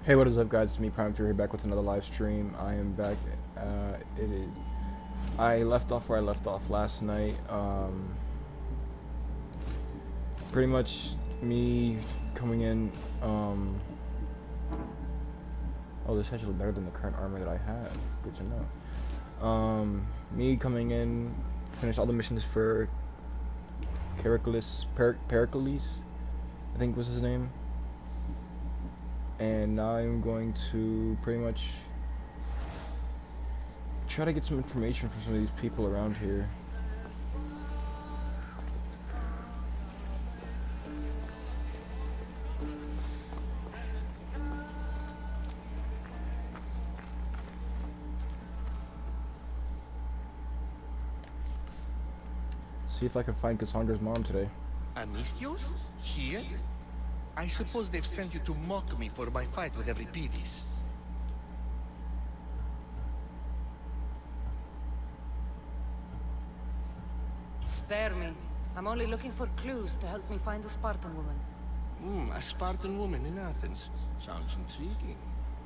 Hey, what is up, guys? It's me, Prime Fury, back with another live stream. I am back. I left off where I left off last night. Pretty much me coming in. Oh, this is actually better than the current armor that I have. Good to know. Me coming in, finished all the missions for Pericles, I think was his name. And now I'm going to pretty much try to get some information from some of these people around here. See if I can find Kassandra's mom today. Amistios? Here? I suppose they've sent you to mock me for my fight with Euripides. Spare me. I'm only looking for clues to help me find the Spartan woman. A Spartan woman in Athens. Sounds intriguing.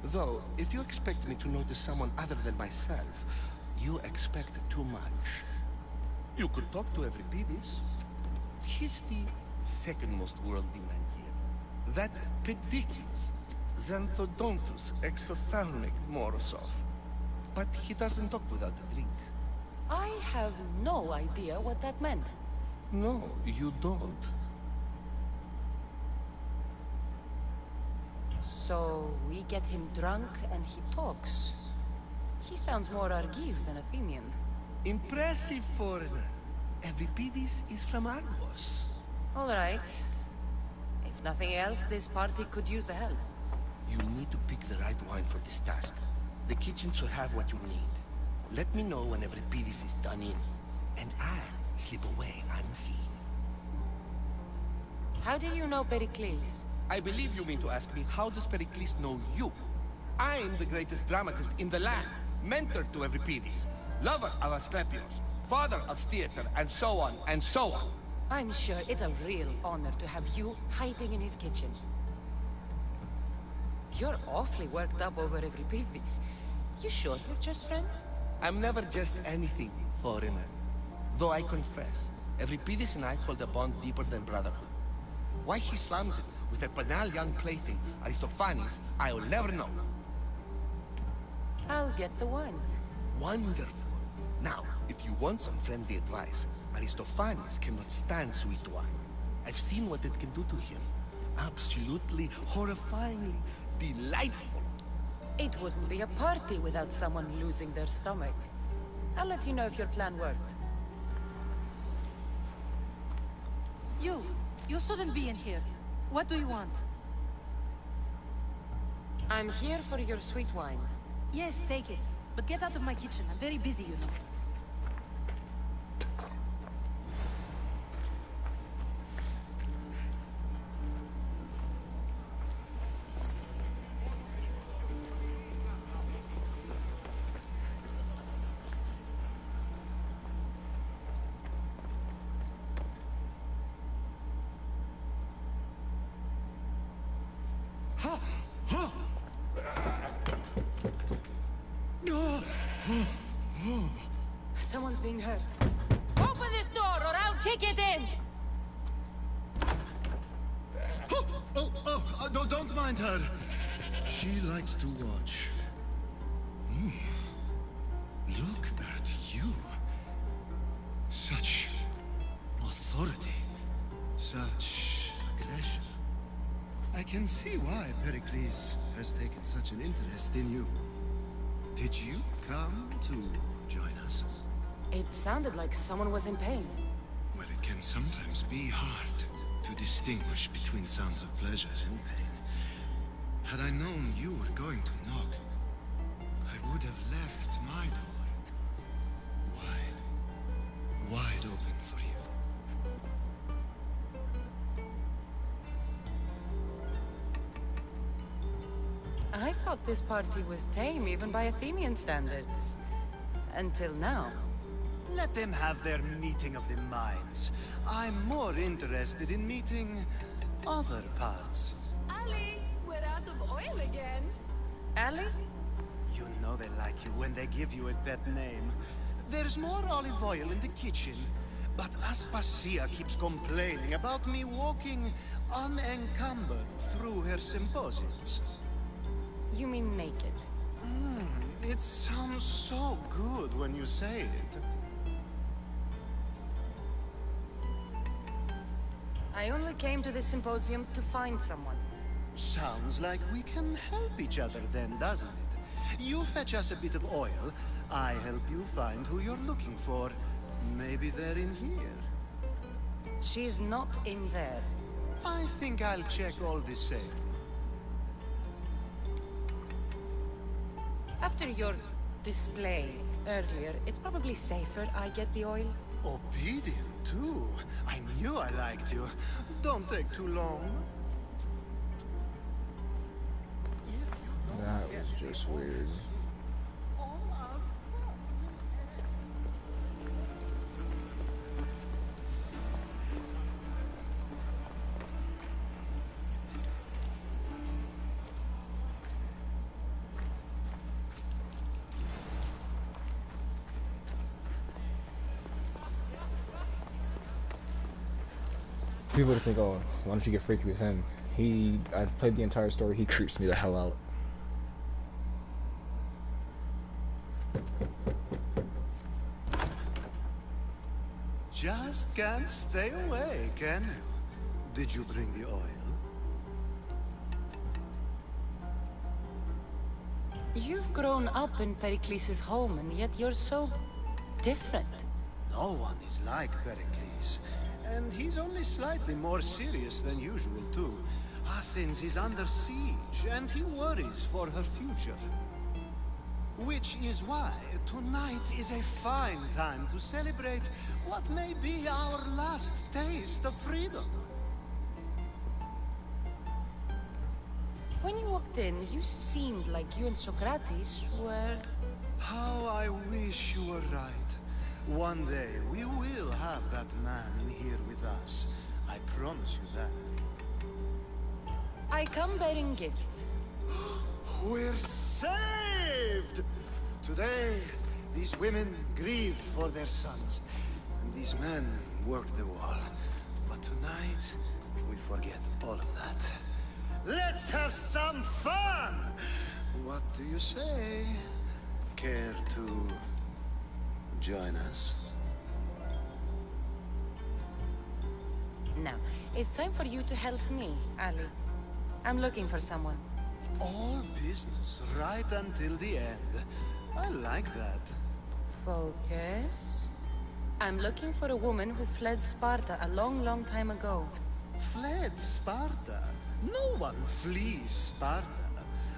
Though, if you expect me to notice someone other than myself, you expect too much. You could talk to Euripides. He's the second most worldly man here. That pedicus, Xanthodontus exophthalmic Morosov. But he doesn't talk without a drink. I have no idea what that meant. No, you don't. So, we get him drunk and he talks. He sounds more Argive than Athenian. Impressive foreigner. Euripides is from Argos. All right. If nothing else, this party could use the help. You need to pick the right wine for this task. The kitchen should have what you need. Let me know when Euripides is done in, and I'll slip away unseen. How do you know Pericles? I believe you mean to ask me, how does Pericles know you? I'm the greatest dramatist in the land, mentor to Euripides, lover of Asclepios, father of theater, and so on, and so on. I'm sure it's a real honor to have you hiding in his kitchen. You're awfully worked up over Euripides. You sure you're just friends? I'm never just anything, foreigner. Though I confess, Euripides and I hold a bond deeper than brotherhood. Why he slams it with a banal young plaything, Aristophanes, I will never know. I'll get the wine. Wonderful. Now, if you want some friendly advice, Aristophanes cannot stand sweet wine. I've seen what it can do to him. Absolutely, horrifyingly delightful. It wouldn't be a party without someone losing their stomach. I'll let you know if your plan worked. You shouldn't be in here. What do you want? I'm here for your sweet wine. Yes, take it. But get out of my kitchen. I'm very busy, you know. Someone's being hurt. Open this door or I'll kick it in! Don't mind her. She likes to watch. Look at you. Such authority. Such aggression. I can see why Pericles has taken such an interest in you. Did you come to join us? It sounded like someone was in pain. Well, it can sometimes be hard to distinguish between sounds of pleasure and pain. Had I known you were going to knock, I would have left my door wide open for you. I thought this party was tame even by Athenian standards. Until now. Let them have their meeting of the minds. I'm more interested in meeting other parts. Ali, we're out of oil again. Ali? You know they like you when they give you a pet name. There's more olive oil in the kitchen, but Aspasia keeps complaining about me walking unencumbered through her symposiums. You mean naked? It sounds so good when you say it. I only came to the symposium to find someone. Sounds like we can help each other then, doesn't it? You fetch us a bit of oil, I help you find who you're looking for. Maybe they're in here. She's not in there. I think I'll check all the same. After your display earlier, it's probably safer I get the oil. Obedient, too. I knew I liked you. Don't take too long. That was just weird. People would think, oh, why don't you get freaky with him? I've played the entire story, he creeps me the hell out. Just can't stay away, can you? Did you bring the oil? You've grown up in Pericles' home, and yet you're so different. No one is like Pericles. And he's only slightly more serious than usual, too. Athens is under siege, and he worries for her future. Which is why tonight is a fine time to celebrate what may be our last taste of freedom. When you walked in, you seemed like you and Socrates were... How I wish you were right. One day we will have that man in here with us. I promise you that. I come bearing gifts. We're saved! Today, these women grieved for their sons, and these men worked the wall. But tonight, we forget all of that. Let's have some fun! What do you say? Care to join us? Now, it's time for you to help me, Ali. I'm looking for someone. All business right until the end. I like that. Focus. I'm looking for a woman who fled Sparta a long, long time ago. Fled Sparta? No one flees Sparta.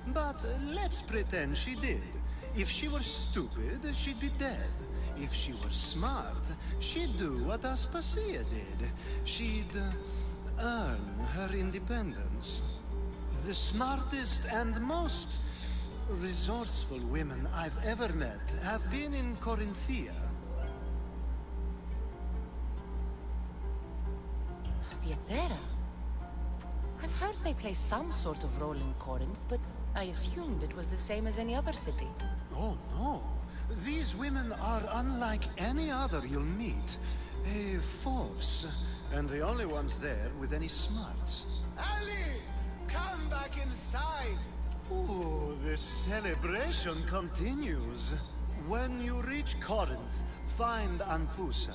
But let's pretend she did. If she were stupid, she'd be dead. If she were smart, she'd do what Aspasia did. She'd earn her independence. The smartest and most resourceful women I've ever met have been in Corinthia. Theatera? I've heard they play some sort of role in Corinth, but I assumed it was the same as any other city. Oh no. These women are unlike any other you'll meet. A force, and the only ones there with any smarts. Ali! Come back inside! Ooh, the celebration continues. When you reach Corinth, find Anfusa.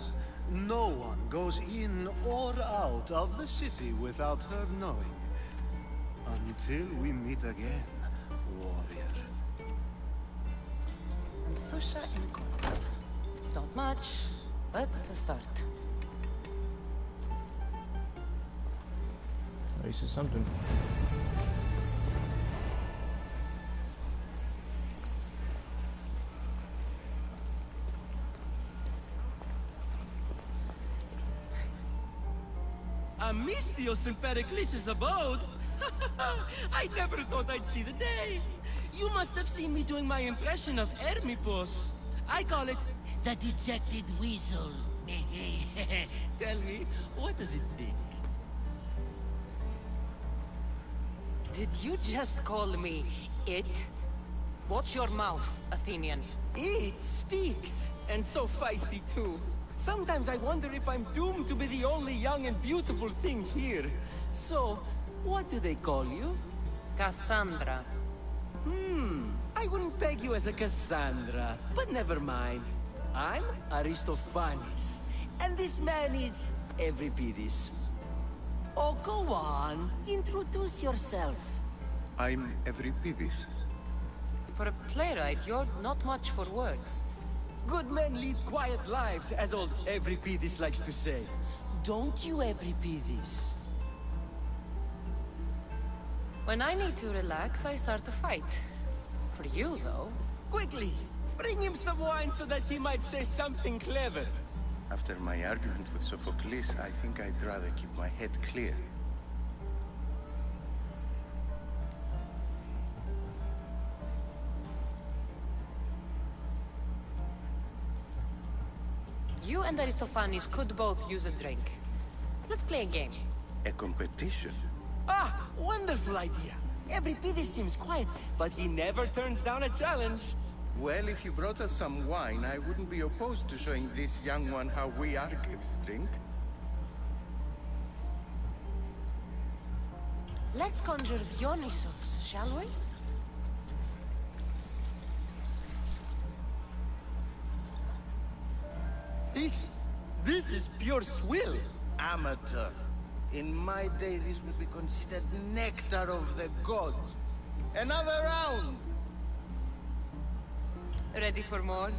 No one goes in or out of the city without her knowing. Until we meet again, warrior. Anthusha in Corinth. It's not much, but it's a start. At least it's something. Amistios in Pericles' abode? I never thought I'd see the day. You must have seen me doing my impression of Hermippos. I call it the dejected weasel. Tell me, what does it think? Did you just call me it? Watch your mouth, Athenian. It speaks, and so feisty too. Sometimes I wonder if I'm doomed to be the only young and beautiful thing here. So, what do they call you? Kassandra. I wouldn't peg you as a Kassandra, but never mind. I'm Aristophanes, and this man is Euripides. Oh, go on. Introduce yourself. I'm Euripides. For a playwright, you're not much for words. Good men lead quiet lives, as old Euripides likes to say. Don't you, Euripides? When I need to relax, I start a fight. For you, though. Quickly, bring him some wine so that he might say something clever. After my argument with Sophocles, I think I'd rather keep my head clear. You and Aristophanes could both use a drink. Let's play a game. A competition? Ah, wonderful idea. Euripides seems quiet, but he never turns down a challenge. Well, if you brought us some wine, I wouldn't be opposed to showing this young one how we Argives drink. Let's conjure Dionysos, shall we? This is pure swill. Amateur. In my day, this would be considered nectar of the gods. Another round! Ready for more?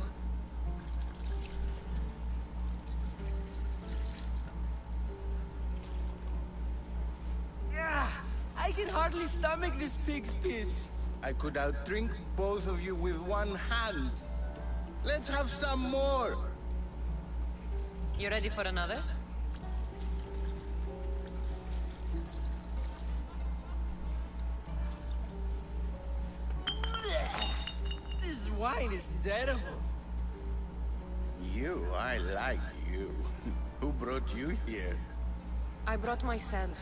Yeah, I can hardly stomach this pig's piss. I could outdrink both of you with one hand. Let's have some more! You ready for another? This wine is terrible. You, I like you. Who brought you here? I brought myself.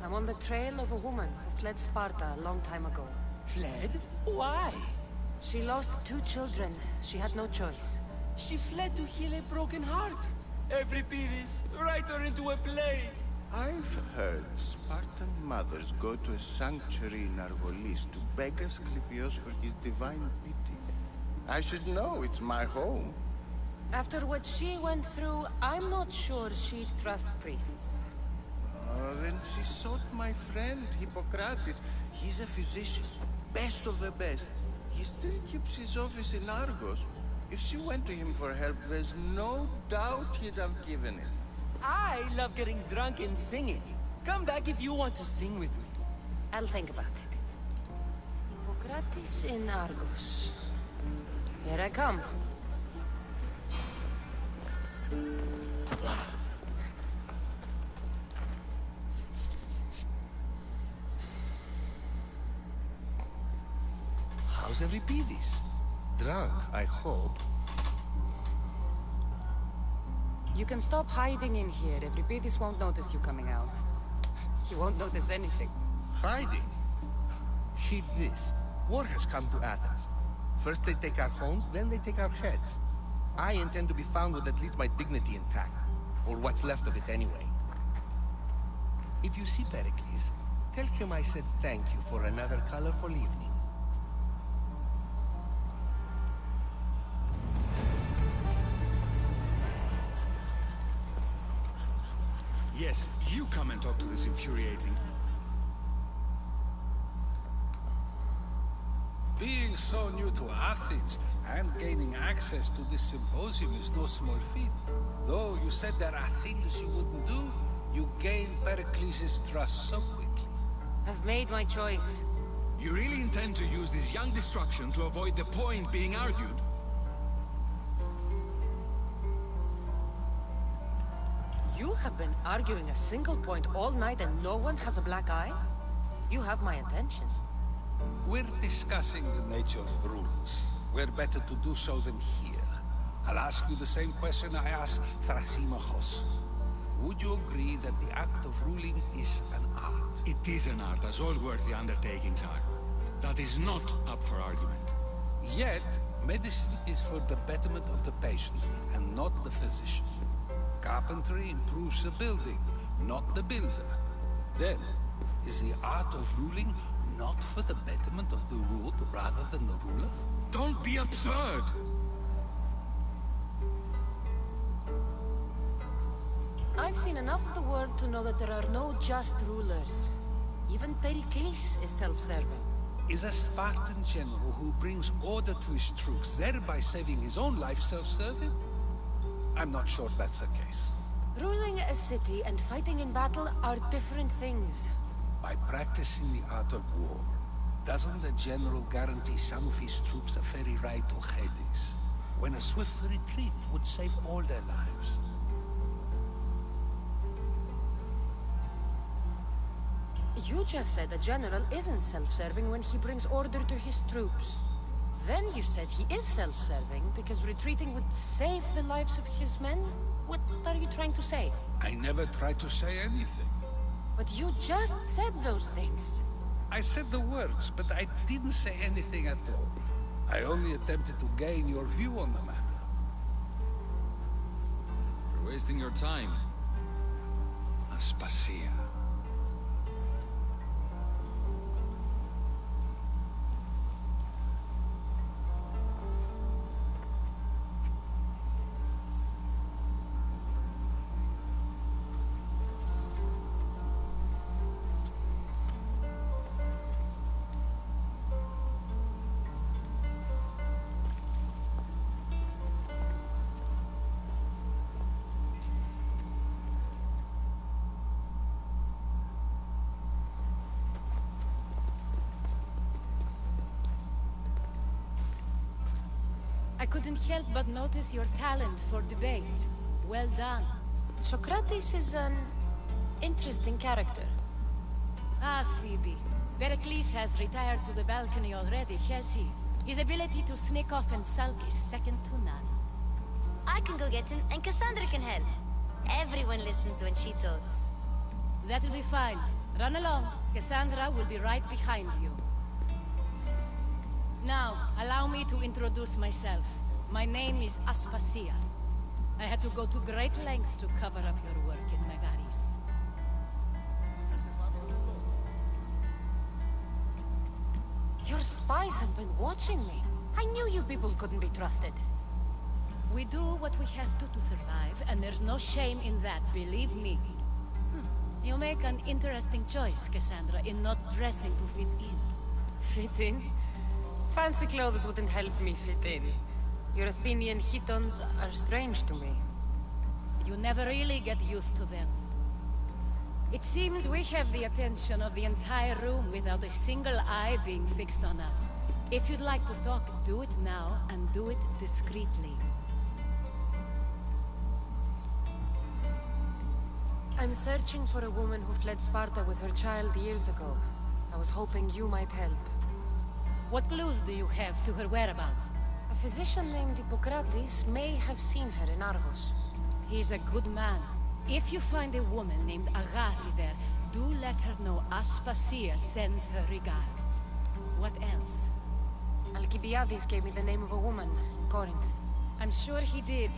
I'm on the trail of a woman who fled Sparta a long time ago. Fled? Why? She lost 2 children. She had no choice. She fled to heal a broken heart. Euripides, write her into a play. I've heard Spartan mothers go to a sanctuary in Argolis to beg Asclepios for his divine pity. I should know, it's my home. After what she went through, I'm not sure she'd trust priests. Then she sought my friend, Hippocrates. He's a physician, best of the best. He still keeps his office in Argos. If she went to him for help, there's no doubt he'd have given it. I love getting drunk and singing. Come back if you want to sing with me. I'll think about it. Hippocrates in Argos. Here I come. How's Euripides? Drunk, I hope. You can stop hiding in here. Euripides won't notice you coming out. He won't notice anything. Hiding? Heed this. War has come to Athens. First they take our homes, then they take our heads. I intend to be found with at least my dignity intact. Or what's left of it anyway. If you see Pericles, tell him I said thank you for another colorful evening. Yes, you come and talk to this infuriating... Being so new to Athens and gaining access to this symposium is no small feat. Though you said there are things you wouldn't do, you gained Pericles' trust so quickly. I've made my choice. You really intend to use this young destruction to avoid the point being argued? You have been arguing a single point all night and no one has a black eye? You have my attention. We're discussing the nature of rules. We're better to do so than here. I'll ask you the same question I asked Thrasymachos. Would you agree that the act of ruling is an art? It is an art, as all worthy undertakings are. That is not up for argument. Yet, medicine is for the betterment of the patient, and not the physician. Carpentry improves the building, not the builder. Then, is the art of ruling not for the betterment of the ruled rather than the ruler? Don't be absurd! I've seen enough of the world to know that there are no just rulers. Even Pericles is self-serving. Is a Spartan general who brings order to his troops, thereby saving his own life, self-serving? I'm not sure that's the case. Ruling a city and fighting in battle are different things. By practicing the art of war, doesn't the general guarantee some of his troops a ferry ride to Hades, when a swift retreat would save all their lives? You just said a general isn't self-serving when he brings order to his troops. Then you said he is self-serving because retreating would save the lives of his men? What are you trying to say? I never tried to say anything. But you just said those things. I said the words, but I didn't say anything at all. I only attempted to gain your view on the matter. You're wasting your time. Aspasia. I couldn't help but notice your talent for debate. Well done. Socrates is an interesting character. Ah, Phoebe. Pericles has retired to the balcony already, has he? His ability to sneak off and sulk is second to none. I can go get him, and Kassandra can help. Everyone listens when she talks. That'll be fine. Run along. Kassandra will be right behind you. Now, allow me to introduce myself. My name is Aspasia. I had to go to great lengths to cover up your work in Megaris. Your spies have been watching me. I knew you people couldn't be trusted. We do what we have to survive, and there's no shame in that, believe me. You make an interesting choice, Kassandra, in not dressing to fit in. Fit in? Fancy clothes wouldn't help me fit in. Your Athenian chitons are strange to me. You never really get used to them. It seems we have the attention of the entire room without a single eye being fixed on us. If you'd like to talk, do it now, and do it discreetly. I'm searching for a woman who fled Sparta with her child years ago. I was hoping you might help. What clues do you have to her whereabouts? A physician named Hippocrates may have seen her in Argos. He's a good man. If you find a woman named Agathi there, do let her know Aspasia sends her regards. What else? Alcibiades gave me the name of a woman in Corinth. I'm sure he did.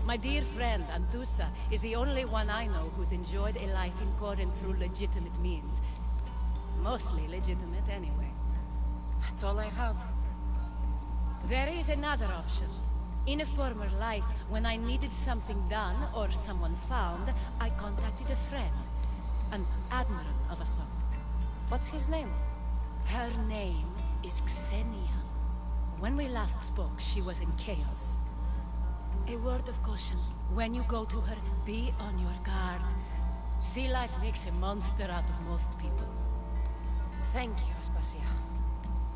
My dear friend, Anthusa, is the only one I know who's enjoyed a life in Corinth through legitimate means. Mostly legitimate, anyway. That's all I have. There is another option. In a former life, when I needed something done or someone found, I contacted a friend. An admiral of a sort. What's his name? Her name is Xenia. When we last spoke, she was in chaos. A word of caution. When you go to her, be on your guard. Sea life makes a monster out of most people. Thank you, Aspasia.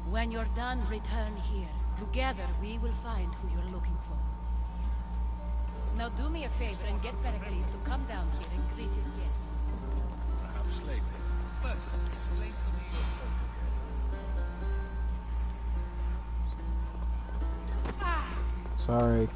When you're done, return here. Together, we will find who you're looking for. Now do me a favor and get Pericles to come down here and greet his guests. Perhaps later. First, explain to me your protocol. Sorry.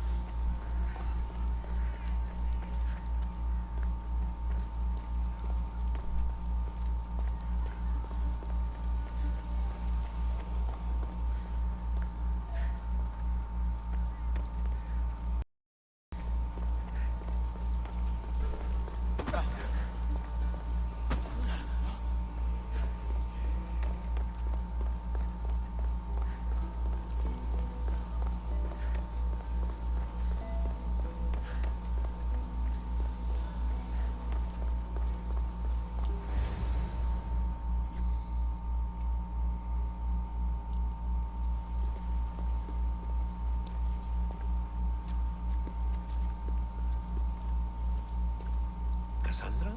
Kassandra?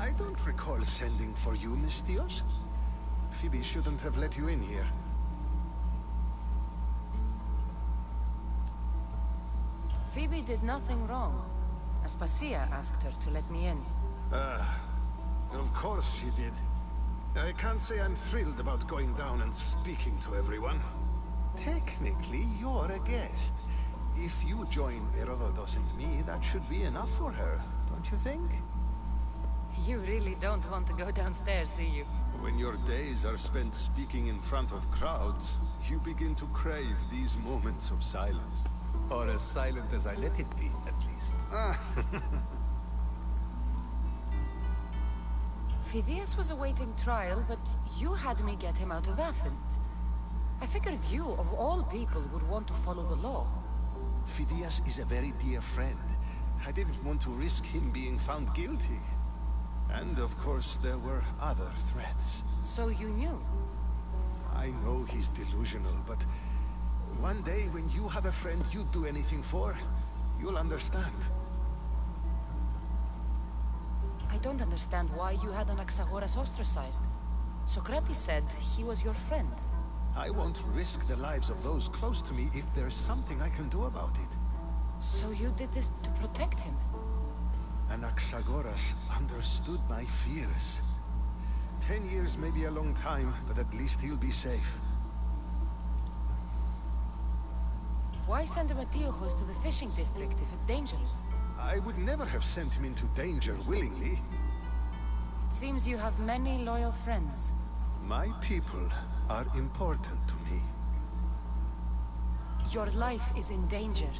I don't recall sending for you, Mistios. Phoebe shouldn't have let you in here. Phoebe did nothing wrong. Aspasia asked her to let me in. Of course she did. I can't say I'm thrilled about going down and speaking to everyone. Technically, you're a guest. If you join Herodotus and me, that should be enough for her, don't you think? You really don't want to go downstairs, do you? When your days are spent speaking in front of crowds, you begin to crave these moments of silence. Or as silent as I let it be, at least. Phidias was awaiting trial, but you had me get him out of Athens. I figured you, of all people, would want to follow the law. Phidias is a very dear friend. I didn't want to risk him being found guilty. And of course, there were other threats. So you knew? I know he's delusional, but one day when you have a friend you'd do anything for, you'll understand. I don't understand why you had Anaxagoras ostracized. Socrates said he was your friend. I won't risk the lives of those close to me if there's something I can do about it. So you did this to protect him? Anaxagoras understood my fears. 10 years may be a long time, but at least he'll be safe. Why send Emetiochos to the fishing district if it's dangerous? I would never have sent him into danger willingly. It seems you have many loyal friends. My people are important to me. Your life is in danger.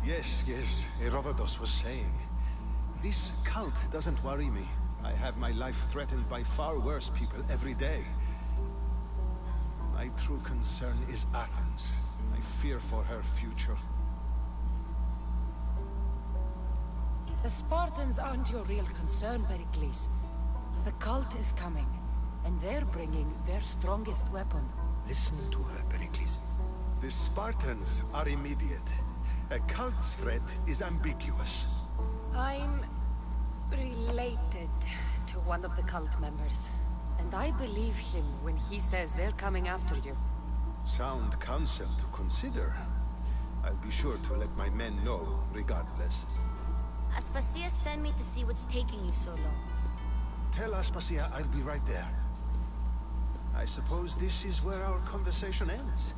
Yes, Herodotus was saying. This cult doesn't worry me. I have my life threatened by far worse people every day. My true concern is Athens. I fear for her future. The Spartans aren't your real concern, Pericles. The cult is coming, and they're bringing their strongest weapon. Listen to her, Pericles. The Spartans are immediate. A cult's threat is ambiguous. I'm related to one of the cult members, and I believe him when he says they're coming after you. Sound counsel to consider. I'll be sure to let my men know, regardless. Aspasia sent me to see what's taking you so long. Tell Aspasia I'll be right there. I suppose this is where our conversation ends.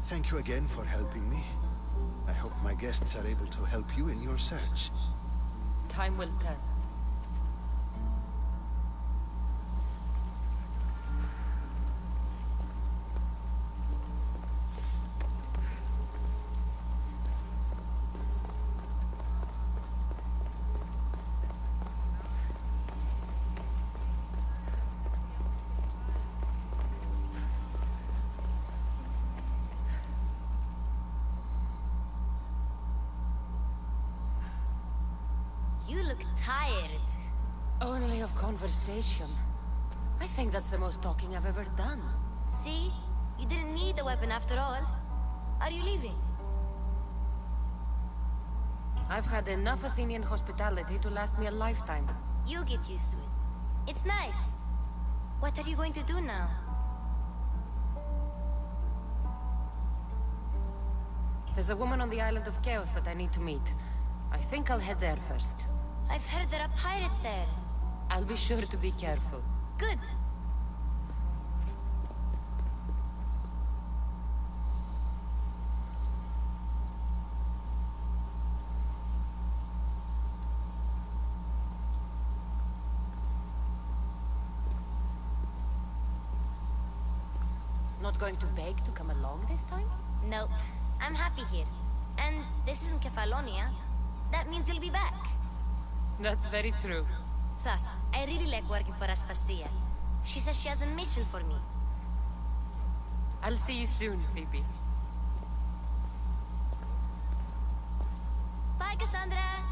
Thank you again for helping me. I hope my guests are able to help you in your search. Time will tell. You look tired. Only of conversation. I think that's the most talking I've ever done. See? You didn't need the weapon after all. Are you leaving? I've had enough Athenian hospitality to last me a lifetime. You get used to it. It's nice. What are you going to do now? There's a woman on the island of Chaos that I need to meet. I think I'll head there first. I've heard there are pirates there. I'll be sure to be careful. Good. Not going to beg to come along this time? Nope. I'm happy here. And this isn't Kefalonia. That means you'll be back. That's very true. Plus, I really like working for Aspasia. She says she has a mission for me. I'll see you soon, Phoebe. Bye, Kassandra!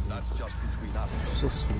That's just between us. So sweet.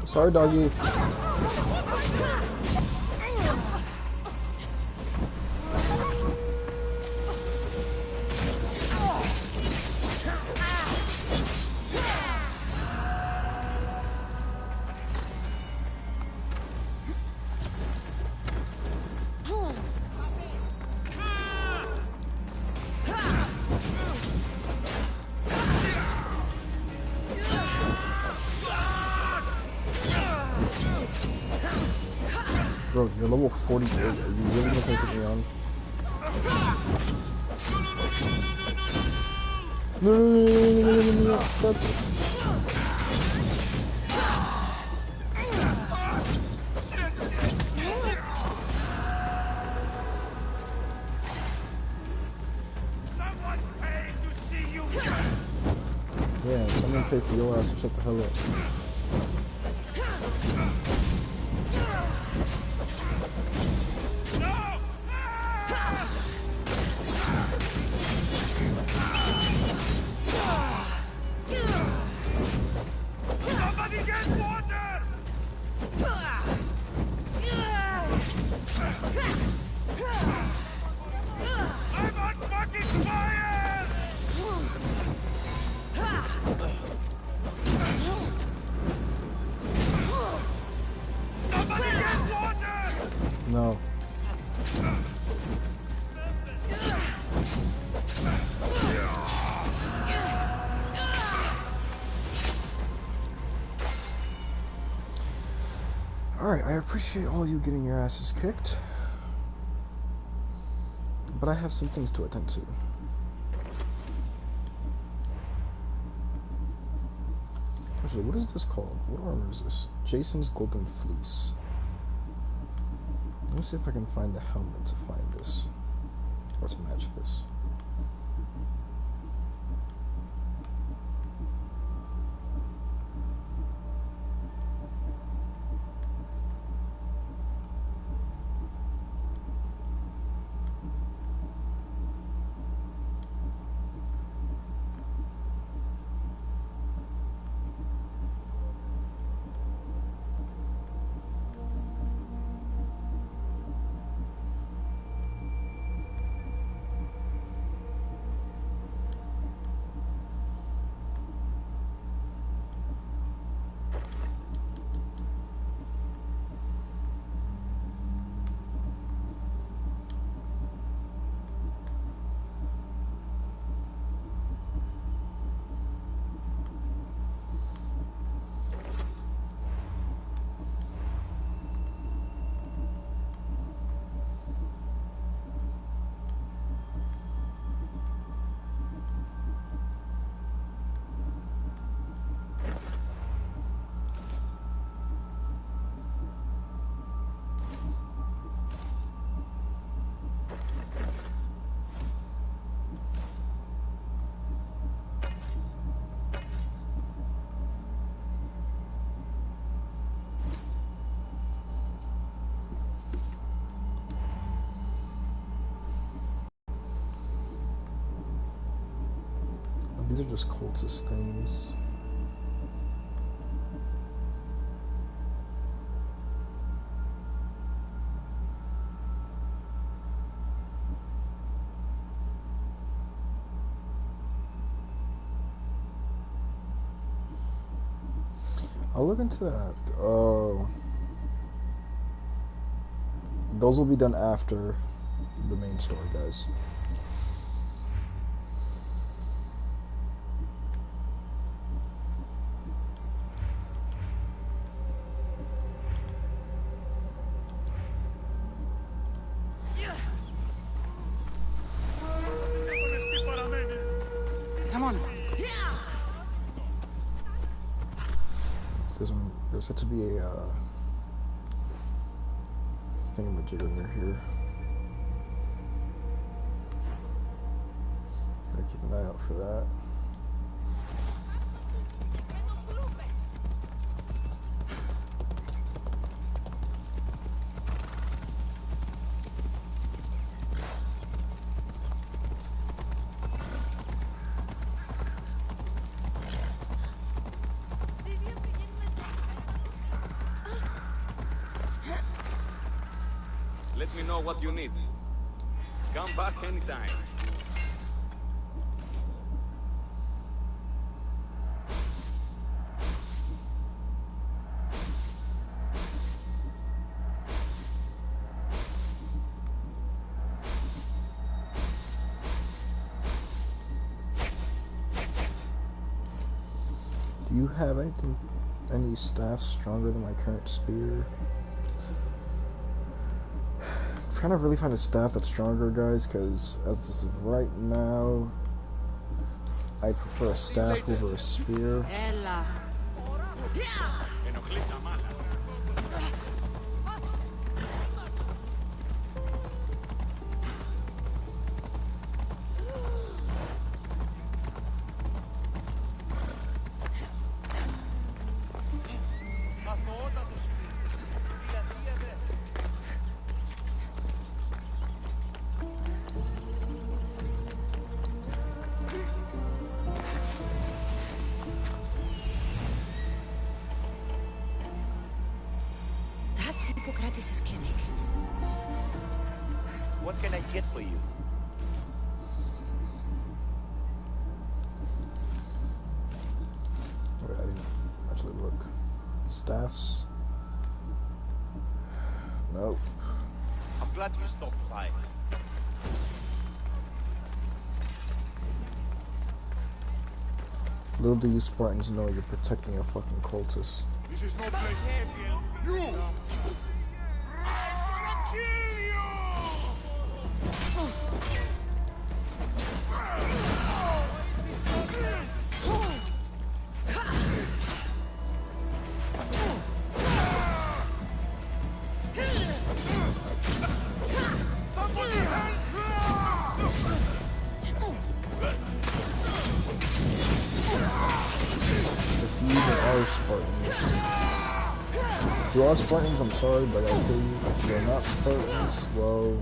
Sorry, doggy. Bro, you're level 48. Are you really gonna play me on? No. Shut up. Yeah, someone pay for your ass to shut the hell up. No. Alright, I appreciate all you getting your asses kicked, but I have some things to attend to. Actually, what is this called? What armor is this? Jason's Golden Fleece. Let me see if I can find the helmet to find this, or to match this. These are just cultist things. I'll look into that after. Oh. Those will be done after the main story, guys. Come on. There's had to be a thingamajigger near here. Gotta keep an eye out for that. Let me know what you need. Come back anytime. Do you have any staff stronger than my current spear? I'm trying to really find a staff that's stronger, guys, because as this is right now, I prefer a staff over a spear. Ella. That's Hippocrates' clinic. What can I get for you? Wait, I didn't actually look. Staffs? Nope. I'm glad you stopped by. Little do you Spartans know you're protecting a fucking cultist. This is no place. You! I'm gonna kill you! Somebody help! If you even are Spartans. If you are Spartans, I'm sorry, but I'll kill you. If you're not Spartans, well...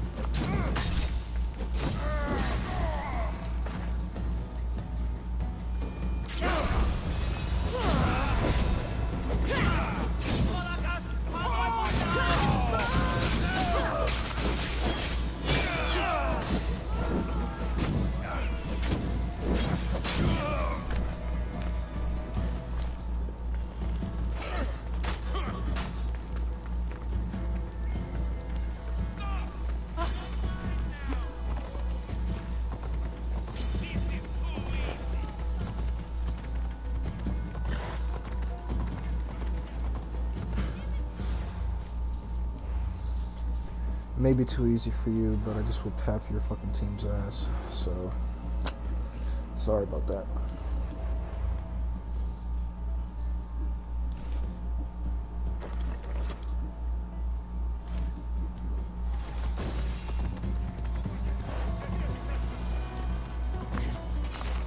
Maybe too easy for you, but I just whooped half your fucking team's ass, so sorry about that.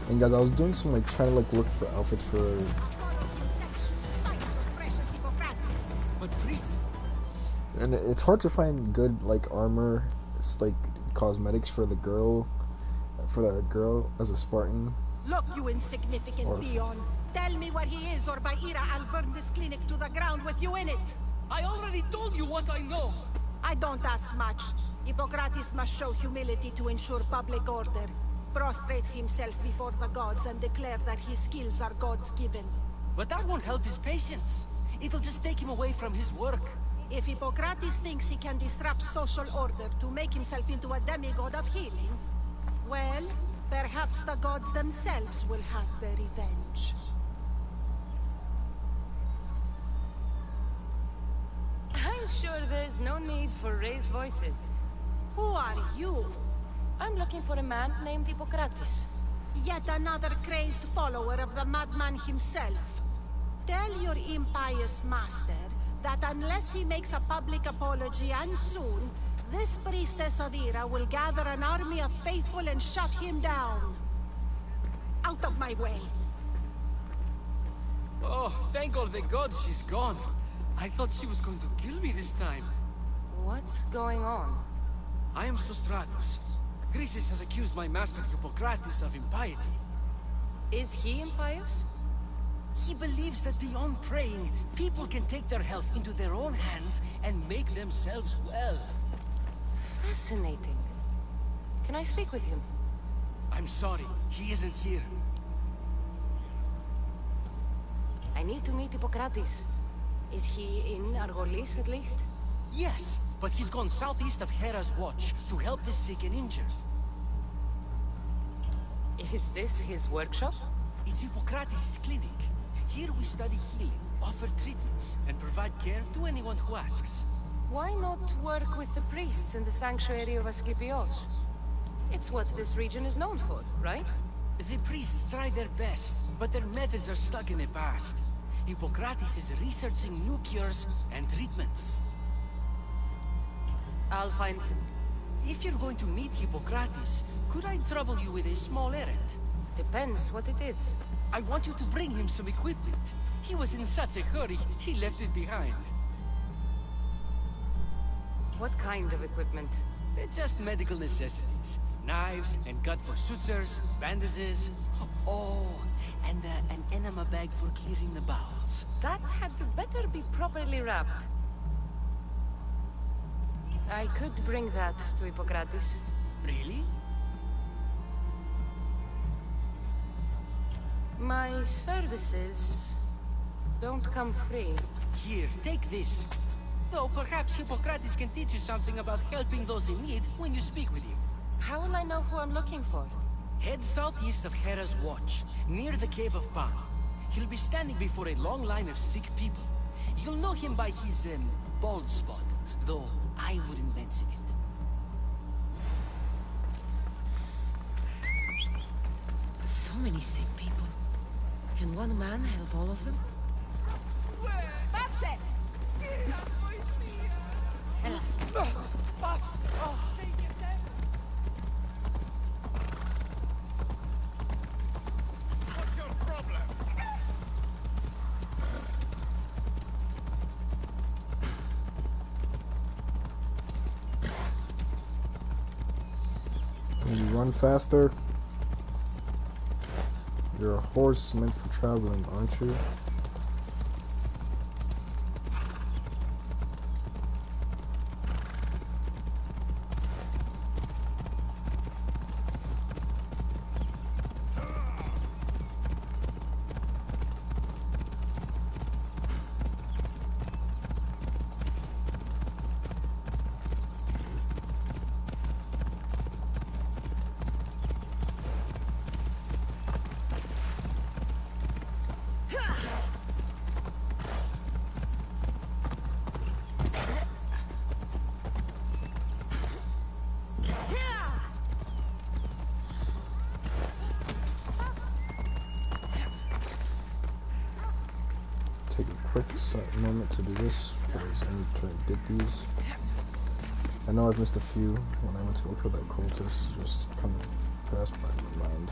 And guys, I was doing some trying to look for outfits for. And it's hard to find good armor, it's cosmetics for the girl as a Spartan. Look, you insignificant peon. Tell me where he is, or by Ira, I'll burn this clinic to the ground with you in it. I already told you what I know. I don't ask much. Hippocrates must show humility to ensure public order. Prostrate himself before the gods and declare that his skills are God's given. But that won't help his patients. It'll just take him away from his work. If Hippocrates thinks he can disrupt social order to make himself into a demigod of healing, well, perhaps the gods themselves will have their revenge. I'm sure there's no need for raised voices. Who are you? I'm looking for a man named Hippocrates. Yet another crazed follower of the madman himself. Tell your impious master that unless he makes a public apology, and soon, this priestess of Ira will gather an army of faithful and shut him down. Out of my way. Oh, thank all the gods she's gone. I thought she was going to kill me this time. What's going on? I am Sostratus. Chrysis has accused my master Hippocrates of impiety. Is he impious? He believes that beyond praying, people can take their health into their own hands and make themselves well. Fascinating. Can I speak with him? I'm sorry, he isn't here. I need to meet Hippocrates. Is he in Argolis, at least? Yes, but he's gone southeast of Hera's watch to help the sick and injured. Is this his workshop? It's Hippocrates' clinic. Here we study healing, offer treatments, and provide care to anyone who asks. Why not work with the priests in the sanctuary of Asclepios? It's what this region is known for, right? The priests try their best, but their methods are stuck in the past. Hippocrates is researching new cures and treatments. I'll find him. If you're going to meet Hippocrates, could I trouble you with a small errand? Depends what it is. I want you to bring him some equipment. He was in such a hurry, he left it behind. What kind of equipment? They're just medical necessities. Knives and gut for sutures, bandages. Oh, and an enema bag for clearing the bowels. That had better be properly wrapped. I could bring that to Hippocrates. Really? My services don't come free. Here, take this. Though perhaps Hippocrates can teach you something about helping those in need when you speak with him. How will I know who I'm looking for? Head southeast of Hera's watch, near the Cave of Pan. He'll be standing before a long line of sick people. You'll know him by his, bald spot, though I wouldn't mention it. So many sick people. Can one man help all of them? What's your problem? Can you run faster? You're a horse meant for traveling, aren't you? Take a quick moment to do this because I need to get these. I know I've missed a few when I went to go kill that cultist, just kind of passed by my mind.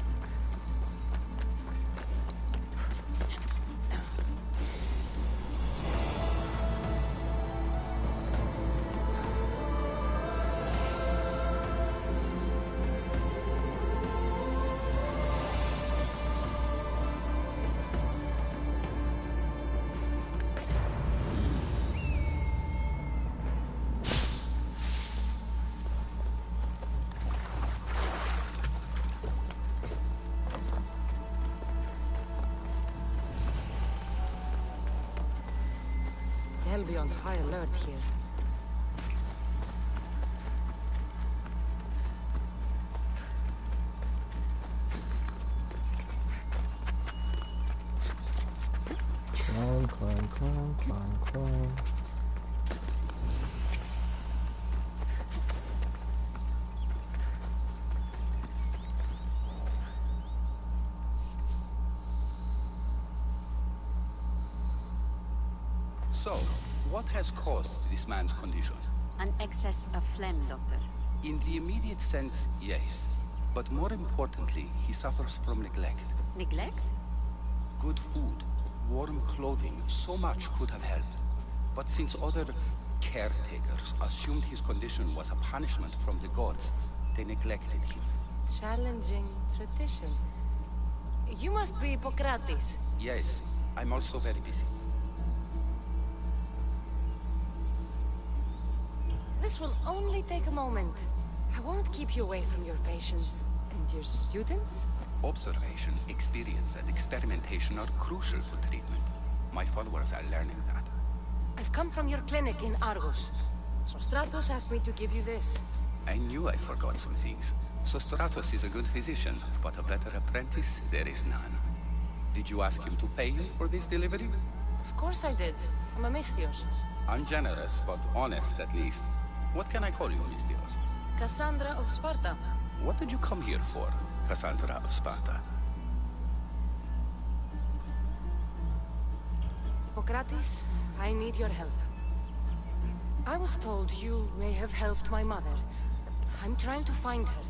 They'll be on high alert here. Climb. So, what has caused this man's condition? An excess of phlegm, Doctor. In the immediate sense, yes. But more importantly, he suffers from neglect. Neglect? Good food, warm clothing, so much could have helped. But since other caretakers assumed his condition was a punishment from the gods, they neglected him. Challenging tradition. You must be Hippocrates. Yes, I'm also very busy. This will only take a moment. I won't keep you away from your patients. And your students? Observation, experience, and experimentation are crucial to treatment. My followers are learning that. I've come from your clinic in Argos. So Stratos asked me to give you this. I knew I forgot some things. So Stratos is a good physician, but a better apprentice, there is none. Did you ask him to pay you for this delivery? Of course I did. I'm a Mystios. Ungenerous, but honest at least. What can I call you, Mystios? Kassandra of Sparta. What did you come here for, Kassandra of Sparta? Hippocrates, I need your help. I was told you may have helped my mother. I'm trying to find her.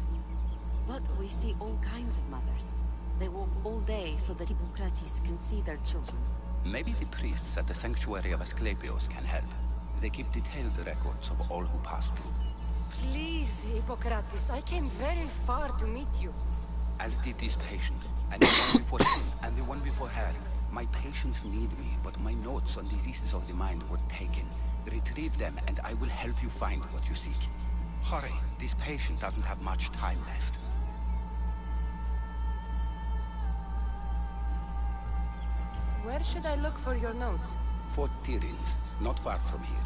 But we see all kinds of mothers. They walk all day so that Hippocrates can see their children. Maybe the priests at the sanctuary of Asclepios can help. They keep detailed records of all who passed through. Please, Hippocrates, I came very far to meet you. As did this patient, and the one before him, and the one before her. My patients need me, but my notes on diseases of the mind were taken. Retrieve them, and I will help you find what you seek. Hurry, this patient doesn't have much time left. Where should I look for your notes? For Tyrins, not far from here.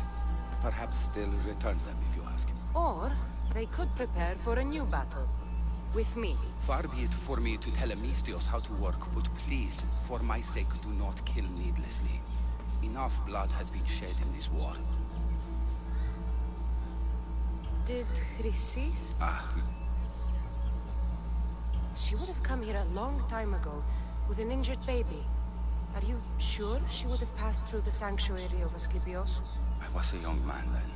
Perhaps they'll return them if you ask. Or they could prepare for a new battle. With me. Far be it for me to tell a Mystios how to work, but please, for my sake, do not kill needlessly. Enough blood has been shed in this war. Did Chrysis? Ah. She would have come here a long time ago, with an injured baby. Are you sure she would have passed through the sanctuary of Asclepios? I was a young man then.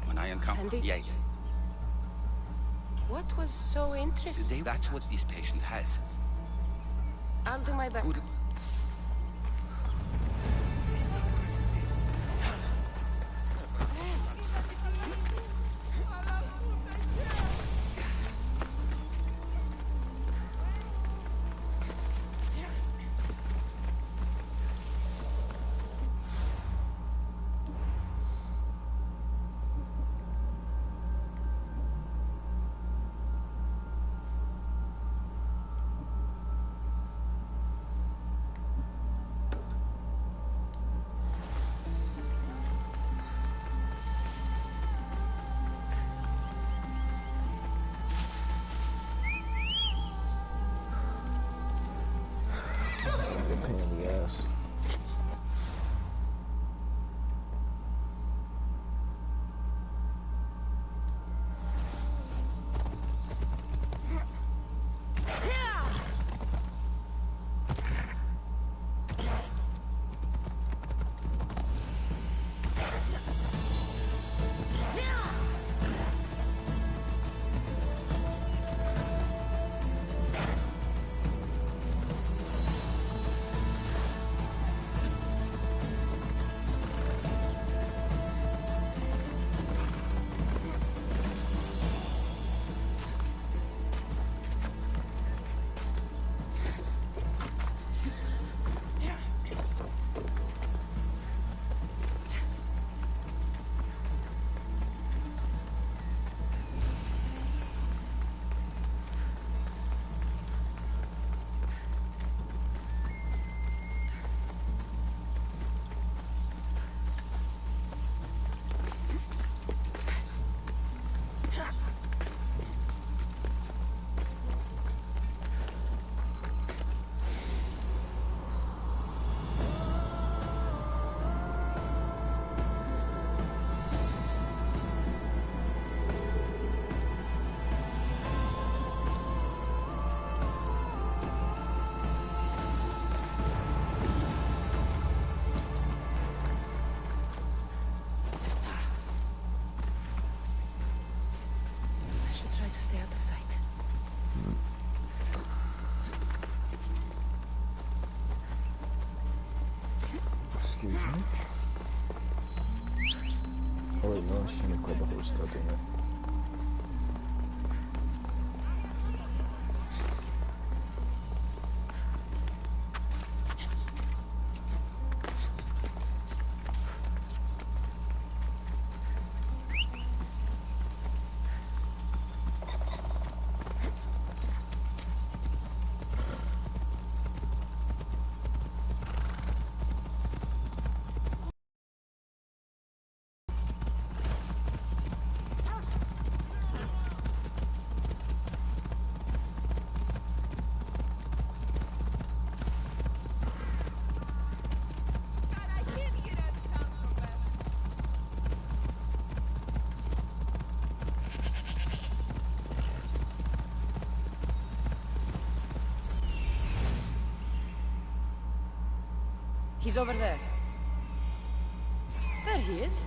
When I encountered... Yeah. What was so interesting? That's what this patient has. I'll do my best. Good. He's over there. There he is.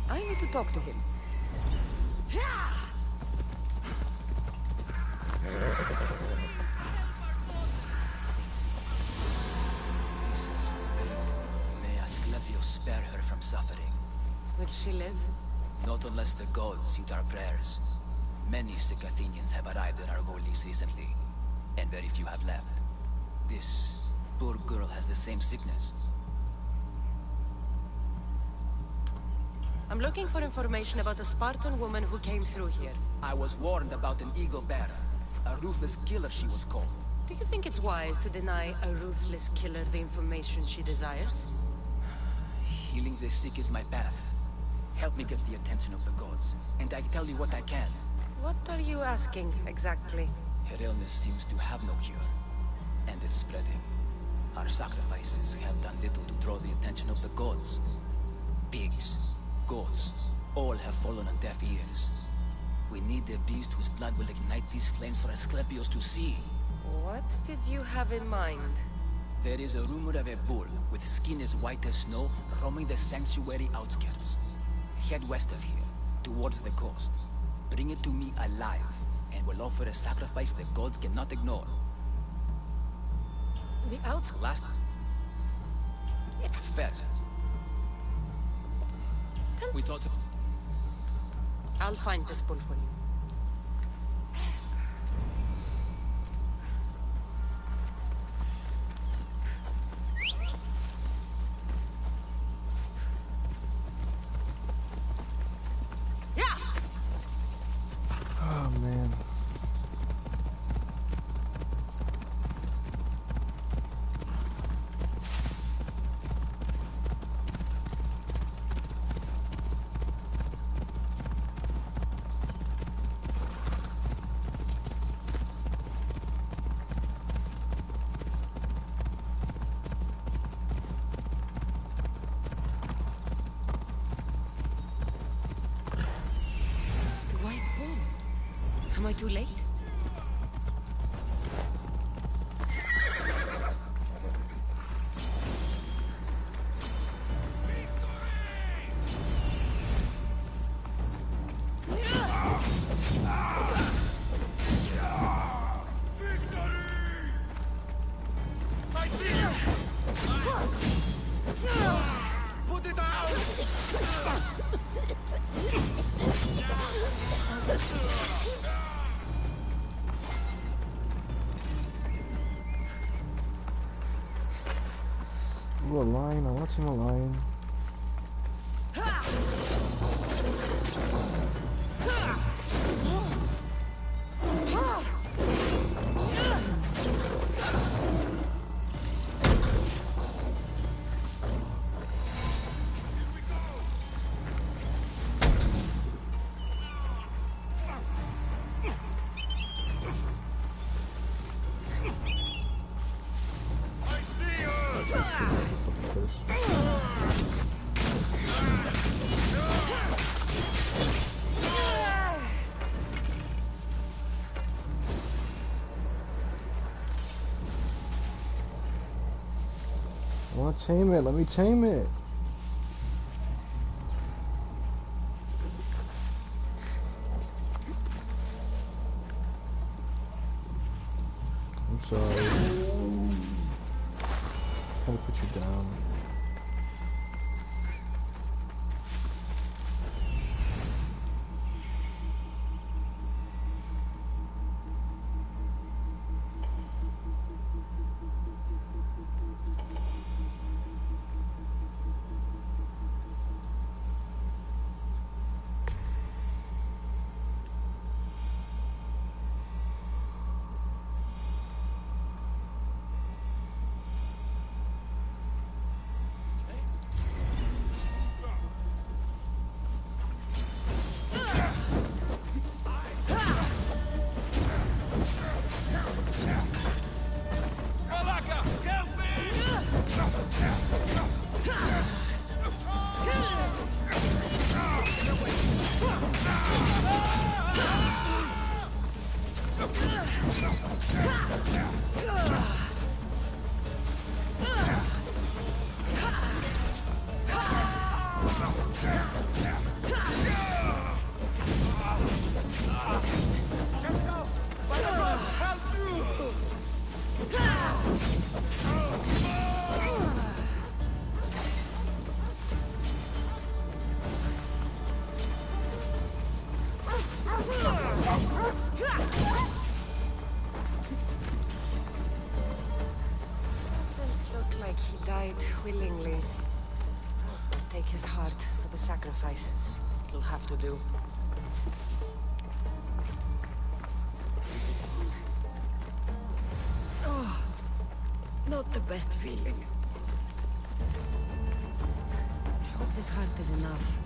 I need to talk to him. May Asclepius spare her from suffering. Will she live? Not unless the gods heed our prayers. Many sick Athenians have arrived in our Argolis recently, and very few have left. This poor girl has the same sickness. I'm looking for information about a Spartan woman who came through here. I was warned about an eagle bearer. A ruthless killer, she was called. Do you think it's wise to deny a ruthless killer the information she desires? Healing the sick is my path. Help me get the attention of the gods, and I tell you what I can. What are you asking, exactly? Her illness seems to have no cure, and it's spreading. Our sacrifices have done little to draw the attention of the gods. Pigs, goats, all have fallen on deaf ears. We need a beast whose blood will ignite these flames for Asclepius to see. What did you have in mind? There is a rumor of a bull with skin as white as snow roaming the sanctuary outskirts. Head west of here, towards the coast. Bring it to me alive, and we'll offer a sacrifice the gods cannot ignore. The outskirts? Last... First. We thought... I'll find this bull for you. Oh man. Am I too late? Put it out! Ooh, a lion. I want him a lion. I want to tame it. Let me tame it. I'm sorry. I'm gonna put you down. Doesn't look like he died willingly. I'll take his heart for the sacrifice. It'll have to do. Oh, not the best feeling. I hope this heart is enough.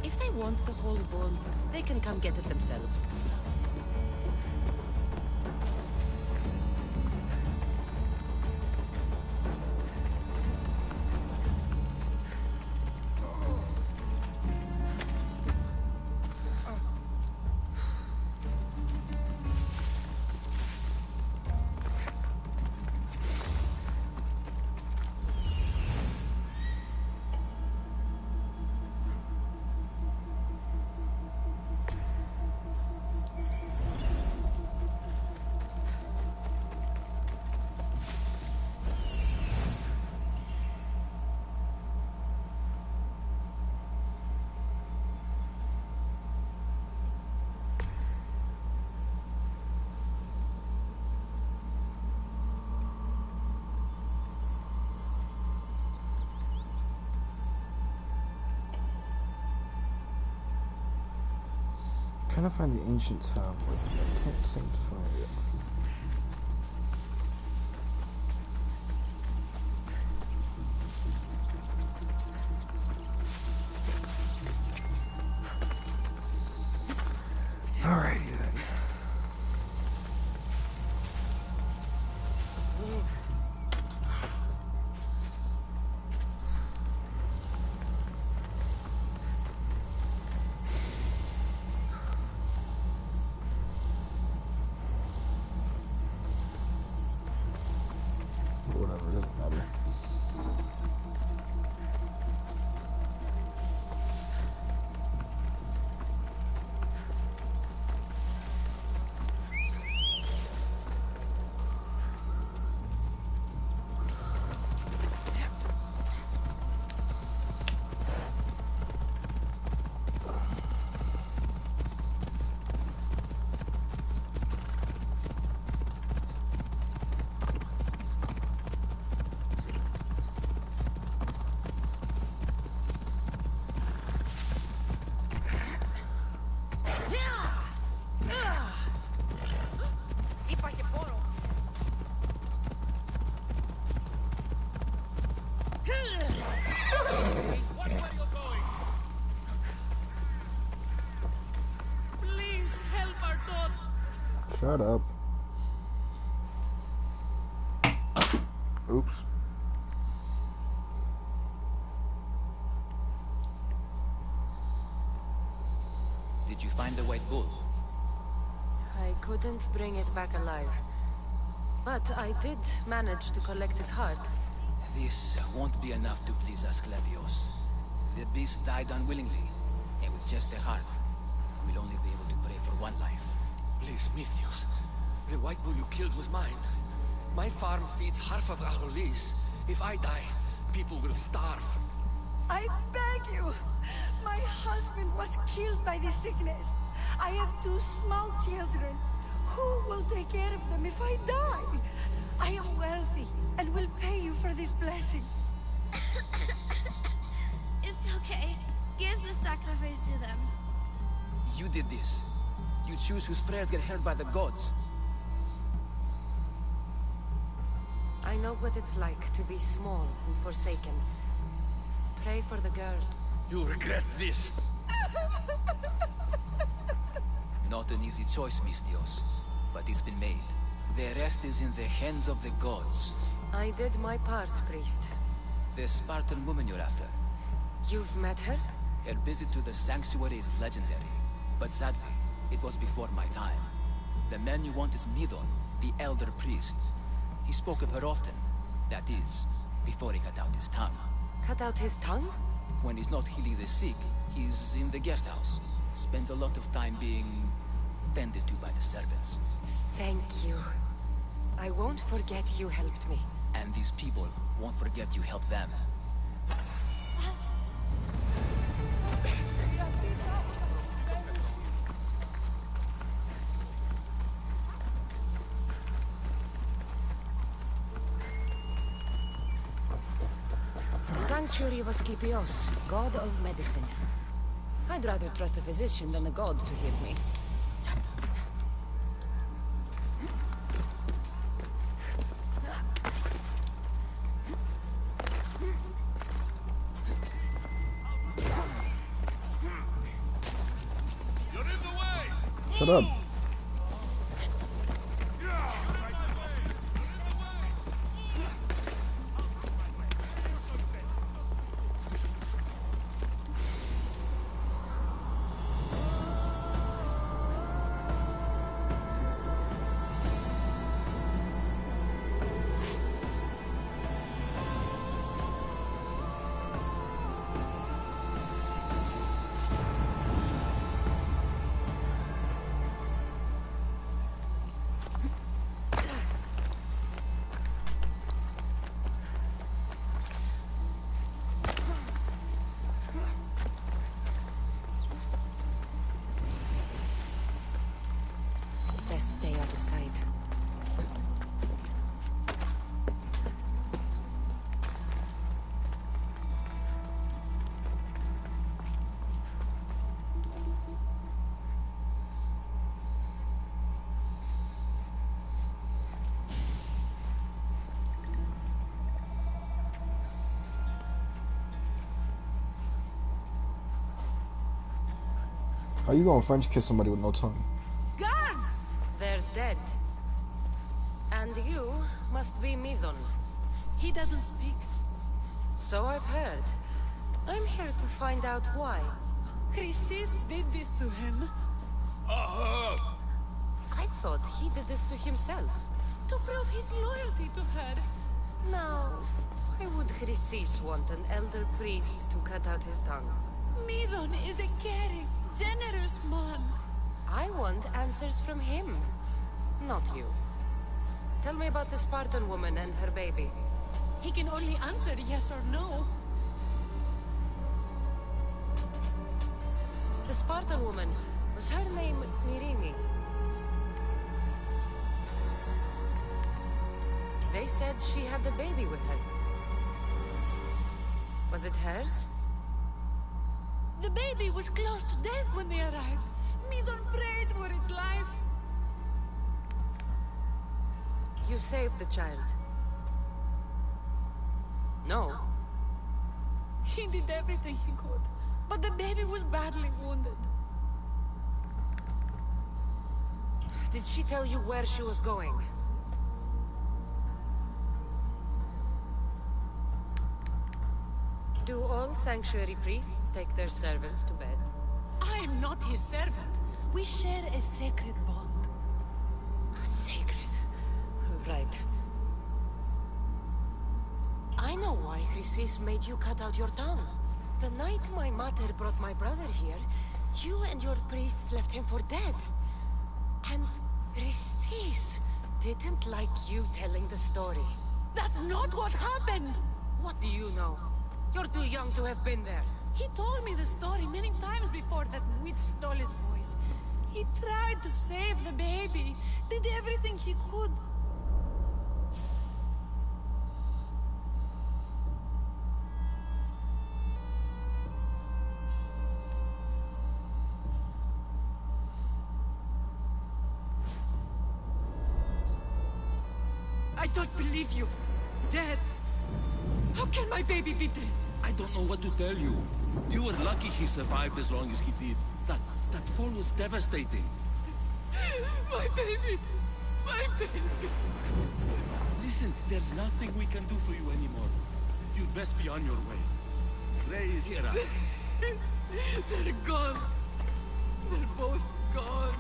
If they want the whole bull, they can come get it themselves. Trying to find the ancient town, but I can't seem to find it. Alrighty then. Whatever, it doesn't matter. Shut up. Oops. Did you find the white bull? I couldn't bring it back alive. But I did manage to collect its heart. This won't be enough to please Asclepios. The beast died unwillingly, and with just the heart, we'll only be able to pray for one life. Please, Mythios. The white bull you killed was mine. My farm feeds half of Argolis. If I die, people will starve. I beg you! My husband was killed by this sickness. I have 2 small children. Who will take care of them if I die? I am wealthy and will pay you for this blessing. It's okay. Give the sacrifice to them. You did this. You choose whose prayers get heard by the gods. I know what it's like to be small and forsaken. Pray for the girl. You regret this. Not an easy choice, Mystios, but it's been made. The rest is in the hands of the gods. I did my part, priest. The Spartan woman you're after. You've met her? Her visit to the sanctuary is legendary, but sadly, it was before my time. The man you want is Midon, the elder priest. He spoke of her often. That is, before he cut out his tongue. Cut out his tongue? When he's not healing the sick, he's in the guest house. Spends a lot of time being tended to by the servants. Thank you. I won't forget you helped me. And these people won't forget you helped them. Sanctuary of Asclepios, god of medicine. I'd rather trust a physician than a god to heal me. Shut up. Best stay out of sight. How you gonna French kiss somebody with no tongue? Guards! They're dead. And you must be Midon. He doesn't speak. So I've heard. I'm here to find out why. Chrysis did this to him. I thought he did this to himself. To prove his loyalty to her. Now, why would Chrysis want an elder priest to cut out his tongue? Midon is a caring, generous man. I want answers from him, not you. Tell me about the Spartan woman and her baby. He can only answer yes or no. The Spartan woman, was her name Mirini? They said she had a baby with her. Was it hers? The baby was close to death when they arrived. Midon prayed for its life. You saved the child. No. He did everything he could, but the baby was badly wounded. Did she tell you where she was going? Do all sanctuary priests take their servants to bed? I'm not his servant. We share a sacred bond. Sacred? Right. I know why Chrysis made you cut out your tongue. The night my mater brought my brother here, you and your priests left him for dead. And Chrysis didn't like you telling the story. That's not what happened! What do you know? You're too young to have been there. He told me the story many times before that witch stole his voice. He tried to save the baby, did everything he could. I don't believe you. Dead. How can my baby be dead? I don't know what to tell you. You were lucky he survived as long as he did. That fall was devastating. My baby! My baby! Listen, there's nothing we can do for you anymore. You'd best be on your way. Ray is here. They're gone. They're both gone.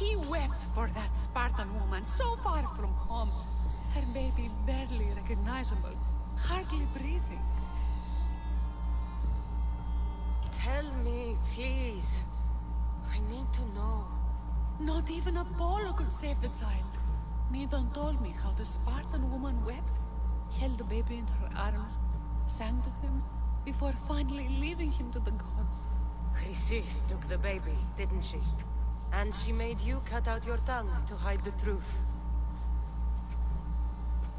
He wept for that Spartan woman so far from home. Her baby barely recognizable, hardly breathing. Tell me, please. I need to know. Not even Apollo could save the child. Medon told me how the Spartan woman wept, held the baby in her arms, sang to him, before finally leaving him to the gods. Chrysis took the baby, didn't she? And she made you cut out your tongue to hide the truth.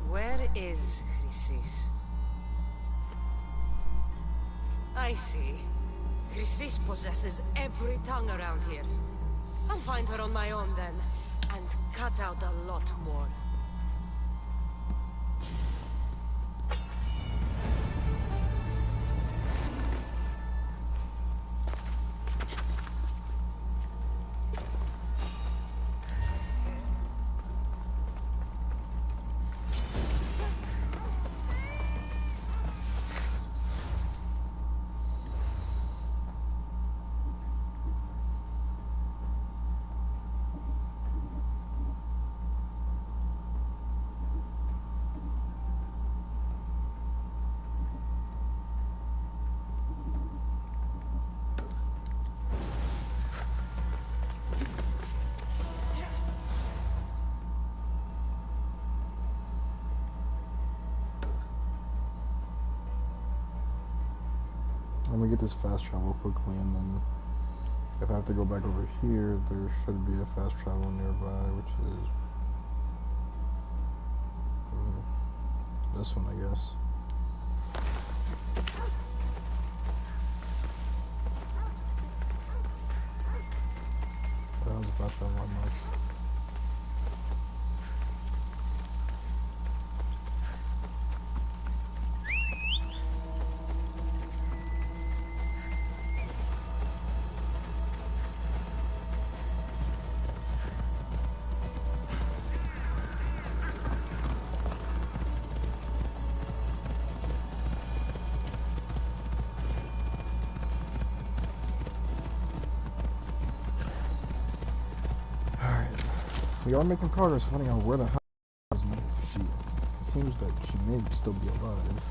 Where is Chrysis? I see. Chrysis possesses every tongue around here. I'll find her on my own then, and cut out a lot more. Let me get this fast travel quickly, and then if I have to go back over here, there should be a fast travel nearby, which is this one, I guess. That was a fast travel on mark. We are making progress finding out where the hell is she. It seems that she may still be alive.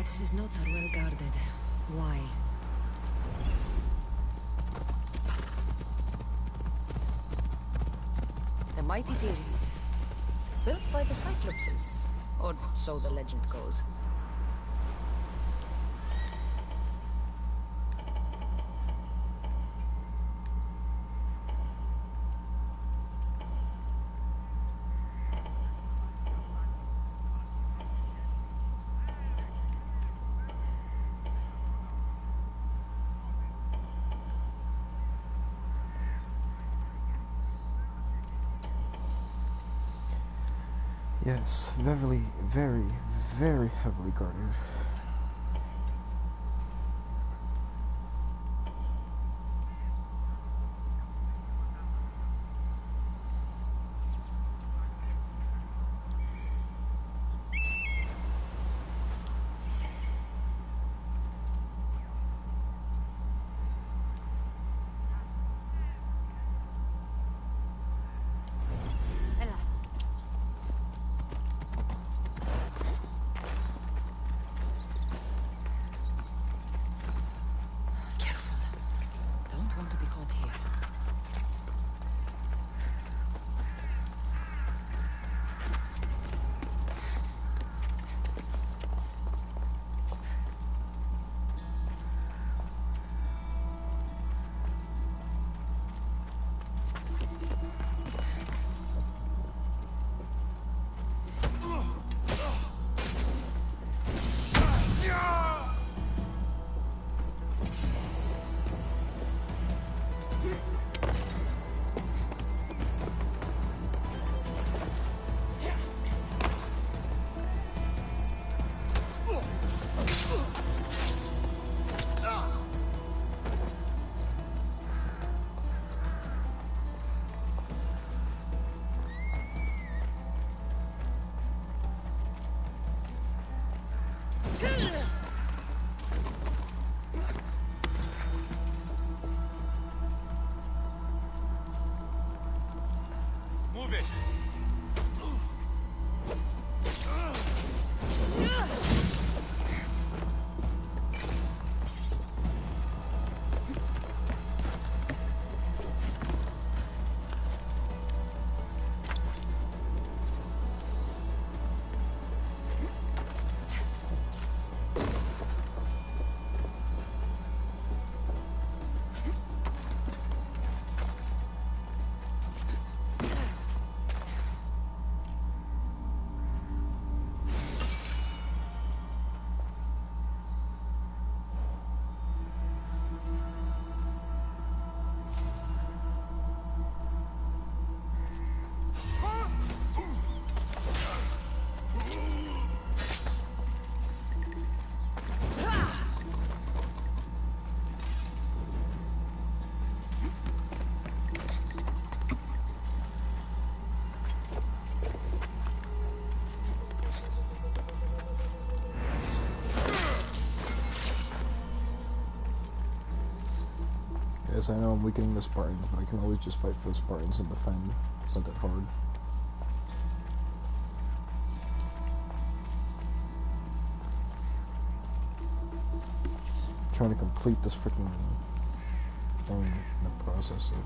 Mathis' notes are well guarded. Why? The mighty Tyrants. Built by the Cyclopses. Or so the legend goes. Yes, very, very, very heavily guarded. Move it! Yes, I know I'm weakening the Spartans, but I can always just fight for the Spartans and defend. It's not that hard. I'm trying to complete this freaking thing in the process of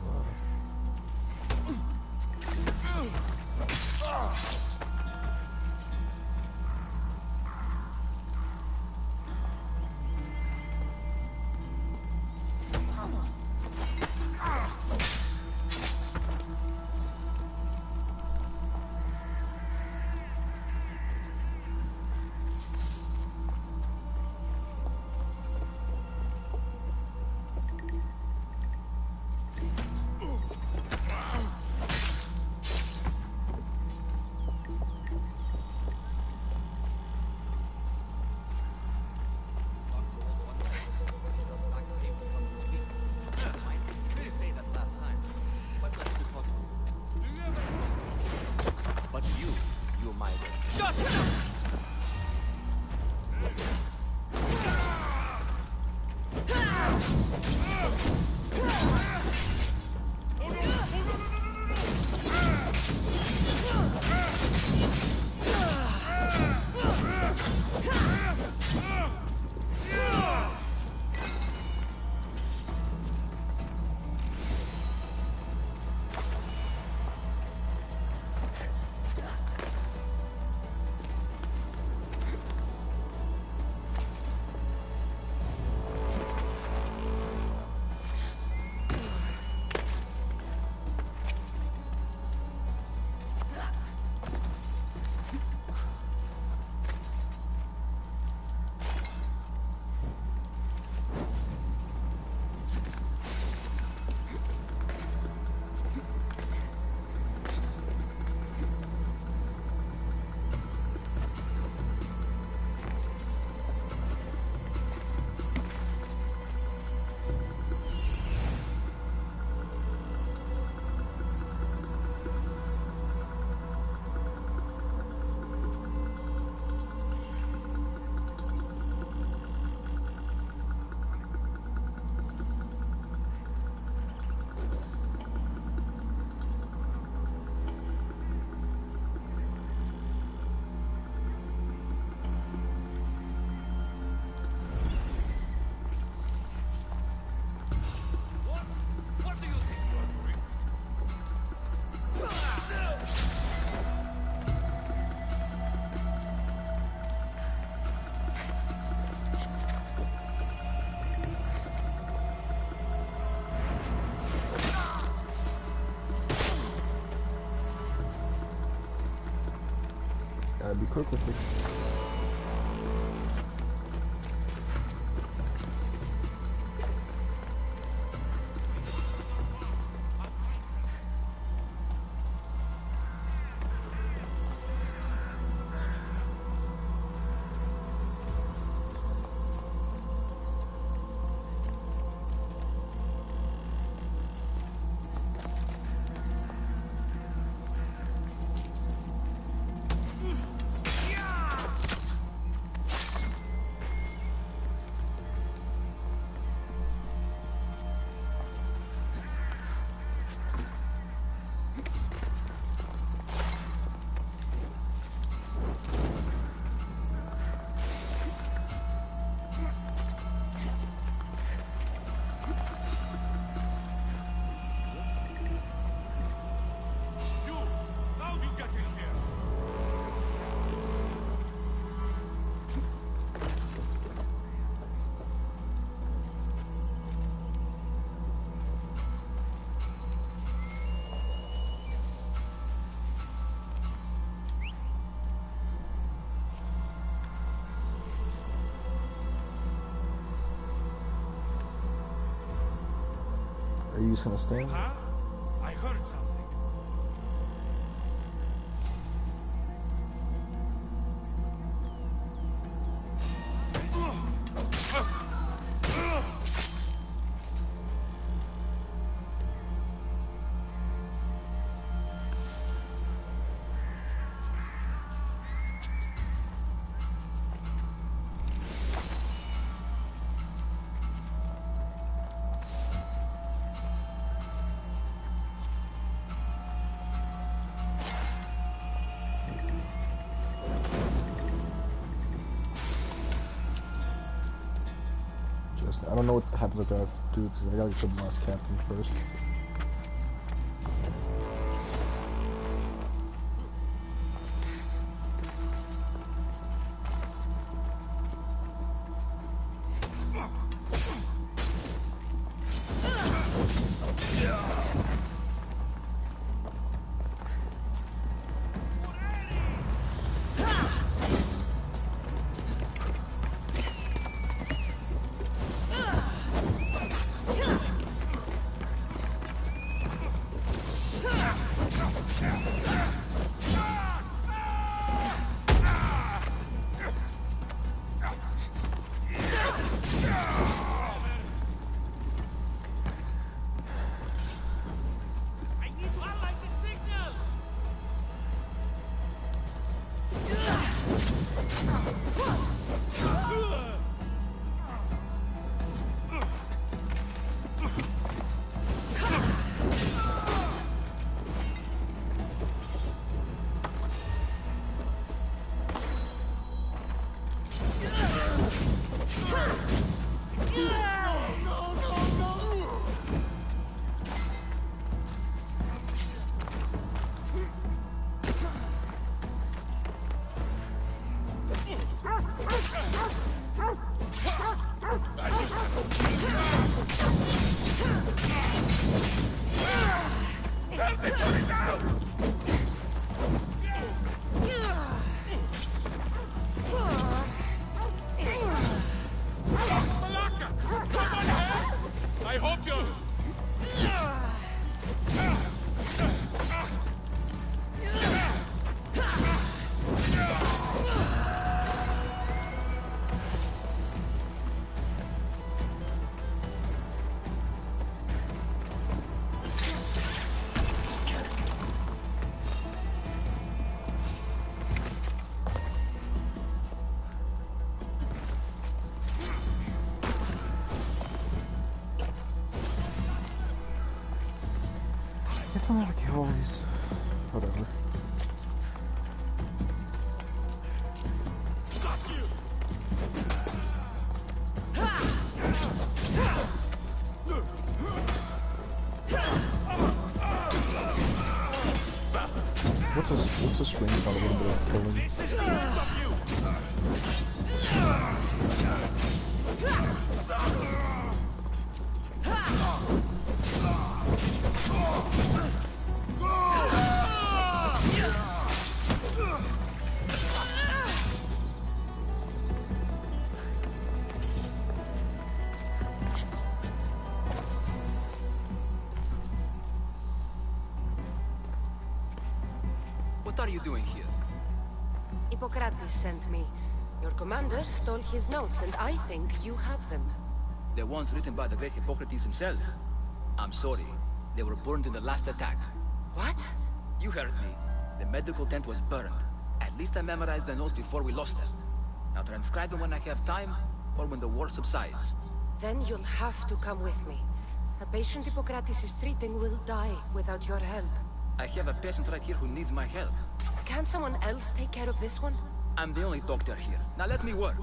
Gotta be quick with it. Are you just gonna stay? Huh? I heard something. I don't know what happens after I have to do this, because I gotta kill the last captain first. I don't have to kill all these. Whatever. What's a string about a little bit of killing? This is the end of you. What are you doing here? Hippocrates sent me. Your commander stole his notes, and I think you have them. The ones written by the great Hippocrates himself. I'm sorry. They were burned in the last attack. What? You heard me. The medical tent was burned. At least I memorized the notes before we lost them. I'll transcribe them when I have time, or when the war subsides. Then you'll have to come with me. A patient Hippocrates is treating will die without your help. I have a patient right here who needs my help. Can't someone else take care of this one? I'm the only doctor here. Now let me work.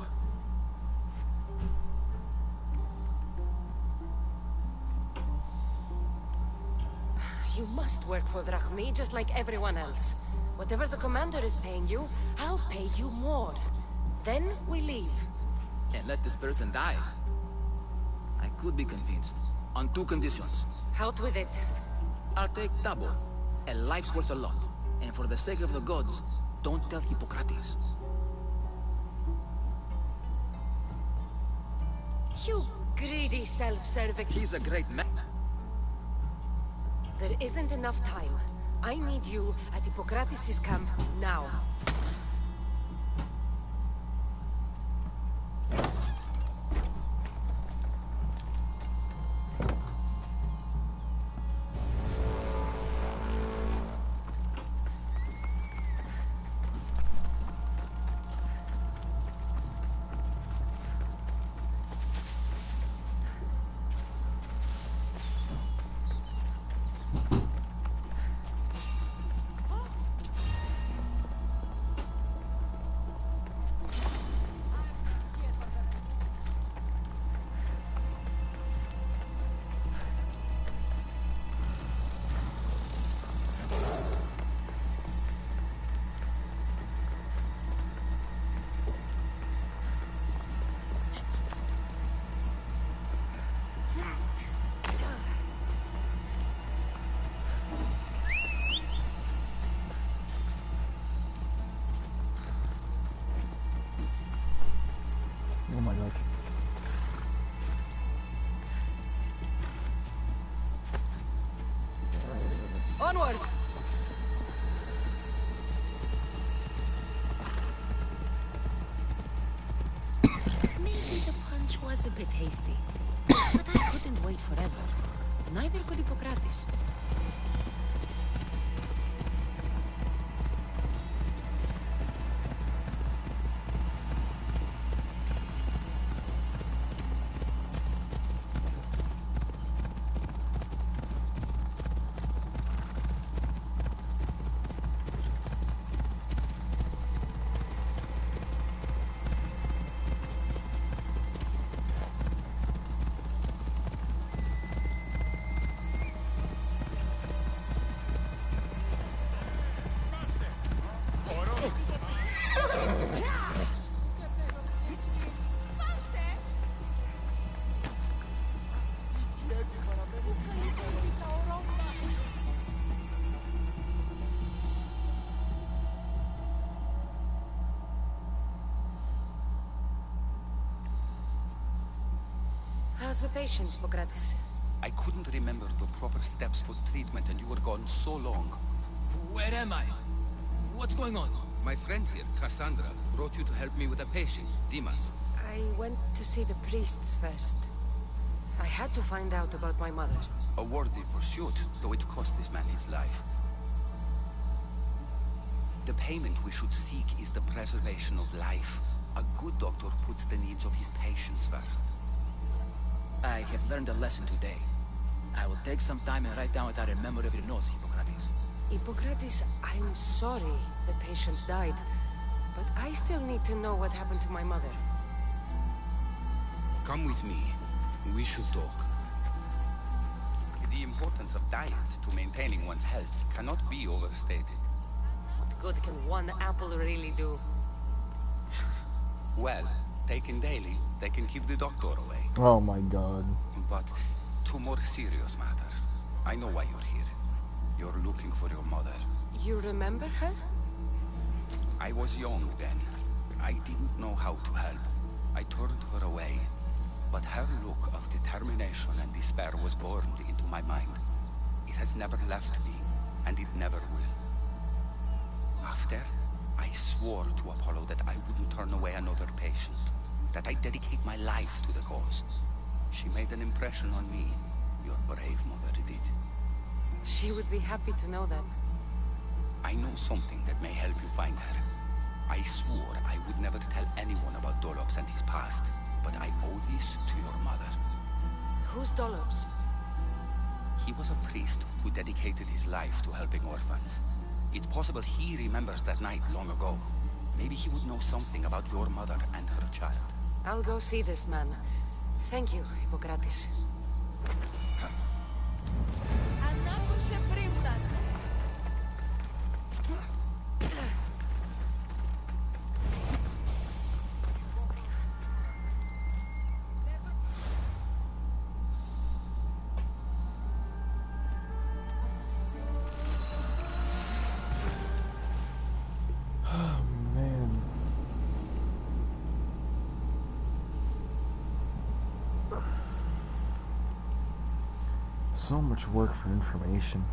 You must work for Drachmi just like everyone else. Whatever the commander is paying you, I'll pay you more. Then we leave. And let this person die. I could be convinced. On 2 conditions. Out with it. I'll take double. A life's worth a lot. And for the sake of the gods, don't tell Hippocrates. You greedy self-serving... He's a great man. There isn't enough time. I need you at Hippocrates' camp now. Oh my god. Onward! Maybe the punch was a bit hasty. But I couldn't wait forever. Neither could Hippocrates. How's the patient, Hippocrates? I couldn't remember the proper steps for treatment and you were gone so long. Where am I? What's going on? My friend here, Kassandra, brought you to help me with a patient, Dimas. I went to see the priests first. I had to find out about my mother. A worthy pursuit, though it cost this man his life. The payment we should seek is the preservation of life. A good doctor puts the needs of his patients first. I have learned a lesson today. I will take some time and write down what I remember of your notes, Hippocrates. Hippocrates, I'm sorry the patients died. But I still need to know what happened to my mother. Come with me. We should talk. The importance of diet to maintaining one's health cannot be overstated. What good can one apple really do? Well, taken daily, they can keep the doctor away. Oh my god. But to more serious matters. I know why you're here. You're looking for your mother. You remember her? I was young then. I didn't know how to help. I turned her away. But her look of determination and despair was burned into my mind. It has never left me, and it never will. After, I swore to Apollo that I wouldn't turn away another patient, that I'd dedicate my life to the cause. She made an impression on me. Your brave mother did. She would be happy to know that. I know something that may help you find her. I swore I would never tell anyone about Dolops and his past, but I owe this to your mother. Who's Dolops? He was a priest who dedicated his life to helping orphans. It's possible he remembers that night long ago. Maybe he would know something about your mother and her child. I'll go see this man. Thank you, Hippocrates. So much work for information.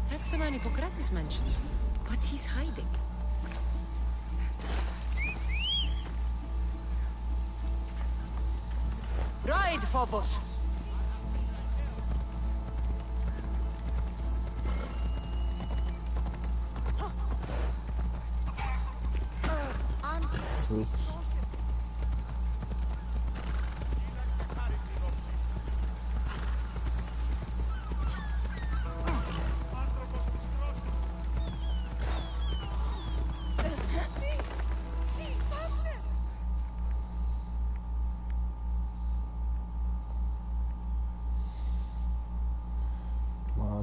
That's the man Hippocrates mentioned. But he's hiding. Ride, Phobos!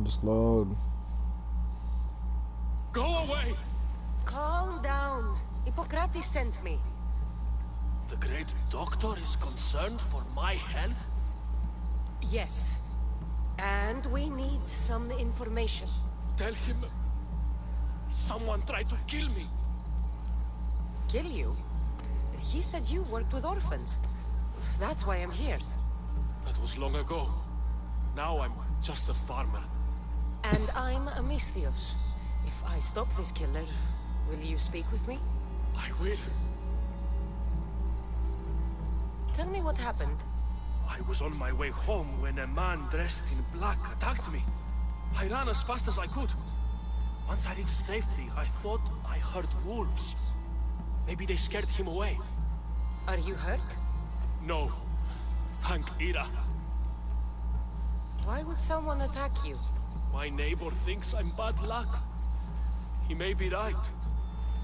Just load. Go away! Calm down. Hippocrates sent me. The great doctor is concerned for my health? Yes. And we need some information. Tell him... someone tried to kill me. Kill you? He said you worked with orphans. That's why I'm here. That was long ago. Now I'm just a farmer. And I'm Amistios. If I stop this killer, will you speak with me? I will. Tell me what happened. I was on my way home when a man dressed in black attacked me. I ran as fast as I could. Once I reached safety, I thought I heard wolves. Maybe they scared him away. Are you hurt? No. Thank Ira. Why would someone attack you? My neighbor thinks I'm bad luck. He may be right.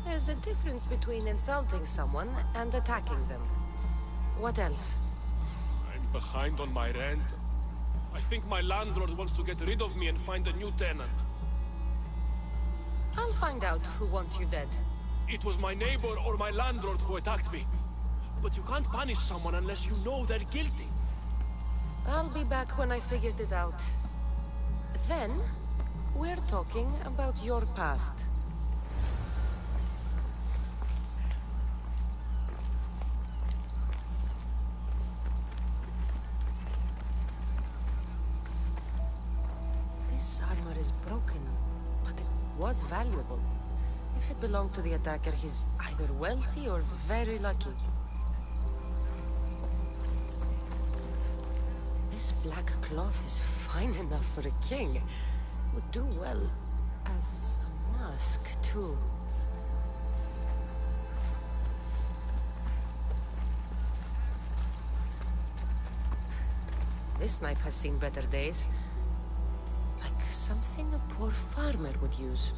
There's a difference between insulting someone and attacking them. What else? I'm behind on my rent. I think my landlord wants to get rid of me and find a new tenant. I'll find out who wants you dead. It was my neighbor or my landlord who attacked me. But you can't punish someone unless you know they're guilty. I'll be back when I figured it out. Then, we're talking about your past. This armor is broken, but it was valuable. If it belonged to the attacker, he's either wealthy or very lucky. This black cloth is fine enough for a king. Would do well as a mask, too. This knife has seen better days. Like something a poor farmer would use.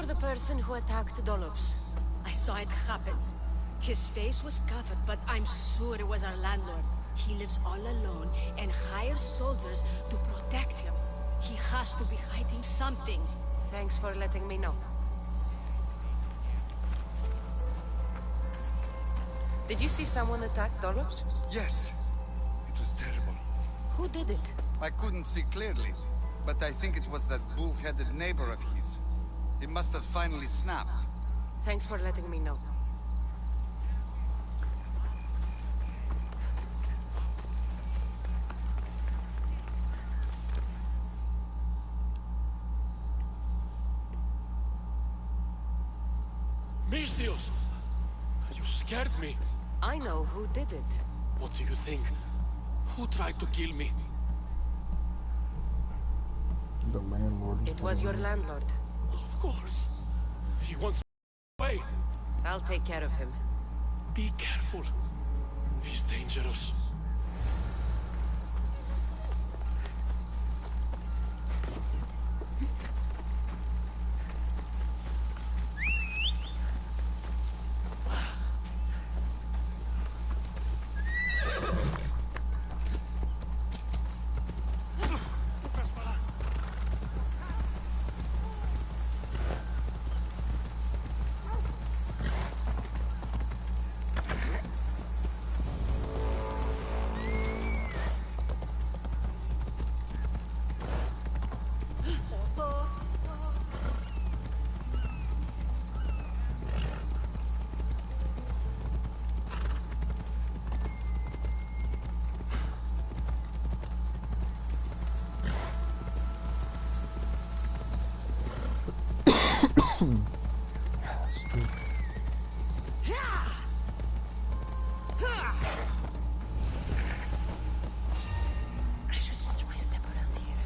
the person who attacked Dollops? I saw it happen. His face was covered, but I'm sure it was our landlord. He lives all alone and hires soldiers to protect him. He has to be hiding something. Thanks for letting me know. Did you see someone attack Dollops? Yes. It was terrible. Who did it? I couldn't see clearly, but I think it was that bull-headed neighbor of his. He must have finally snapped. Thanks for letting me know. Mistios! You scared me. I know who did it. What do you think? Who tried to kill me? The landlord. It was your landlord. Of course. He wants away. I'll take care of him. Be careful. He's dangerous. I should watch my step around here.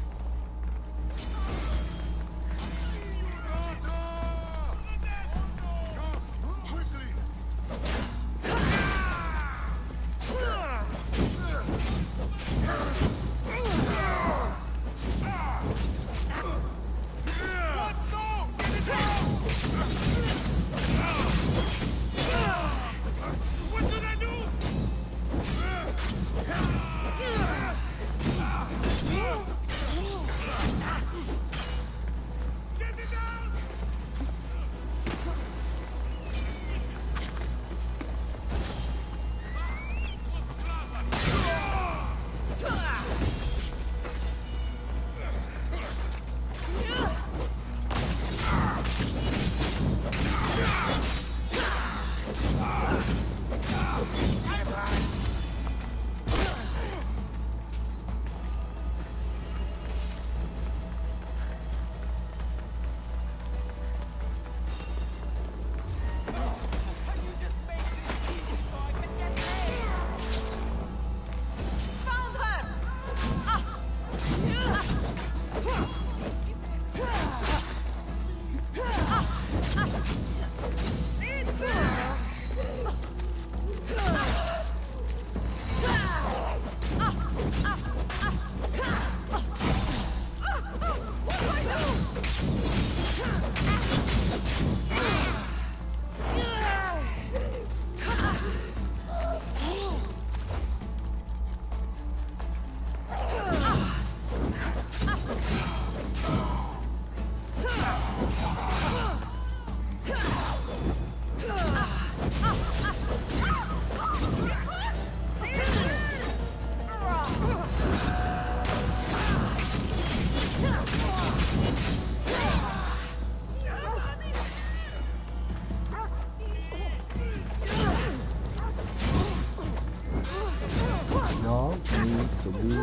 To leave me the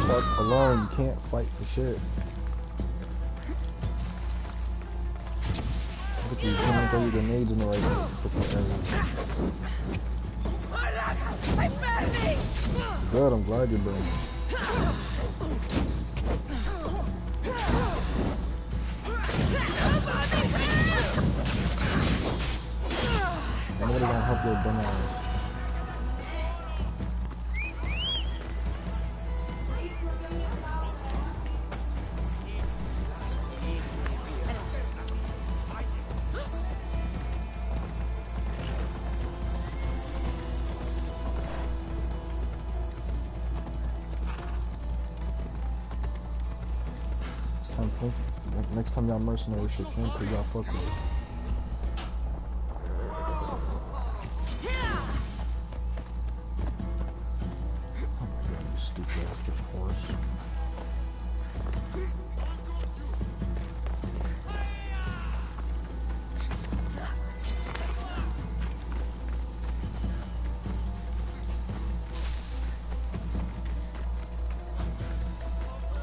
fuck alone. You can't fight for shit. Look at you trying to throw your grenades in the right freaking area. Good, I'm glad you're doing it. Nobody gonna help your dumb ass. Next time y'all mercenary shit, Pink, cause y'all fuck with it. Oh my god, you stupid ass freaking horse.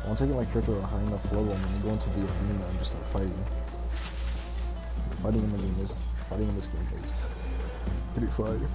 Once I get my character at a high enough level, I'm gonna go into the arena and just start fighting. Fighting in this game is pretty fun.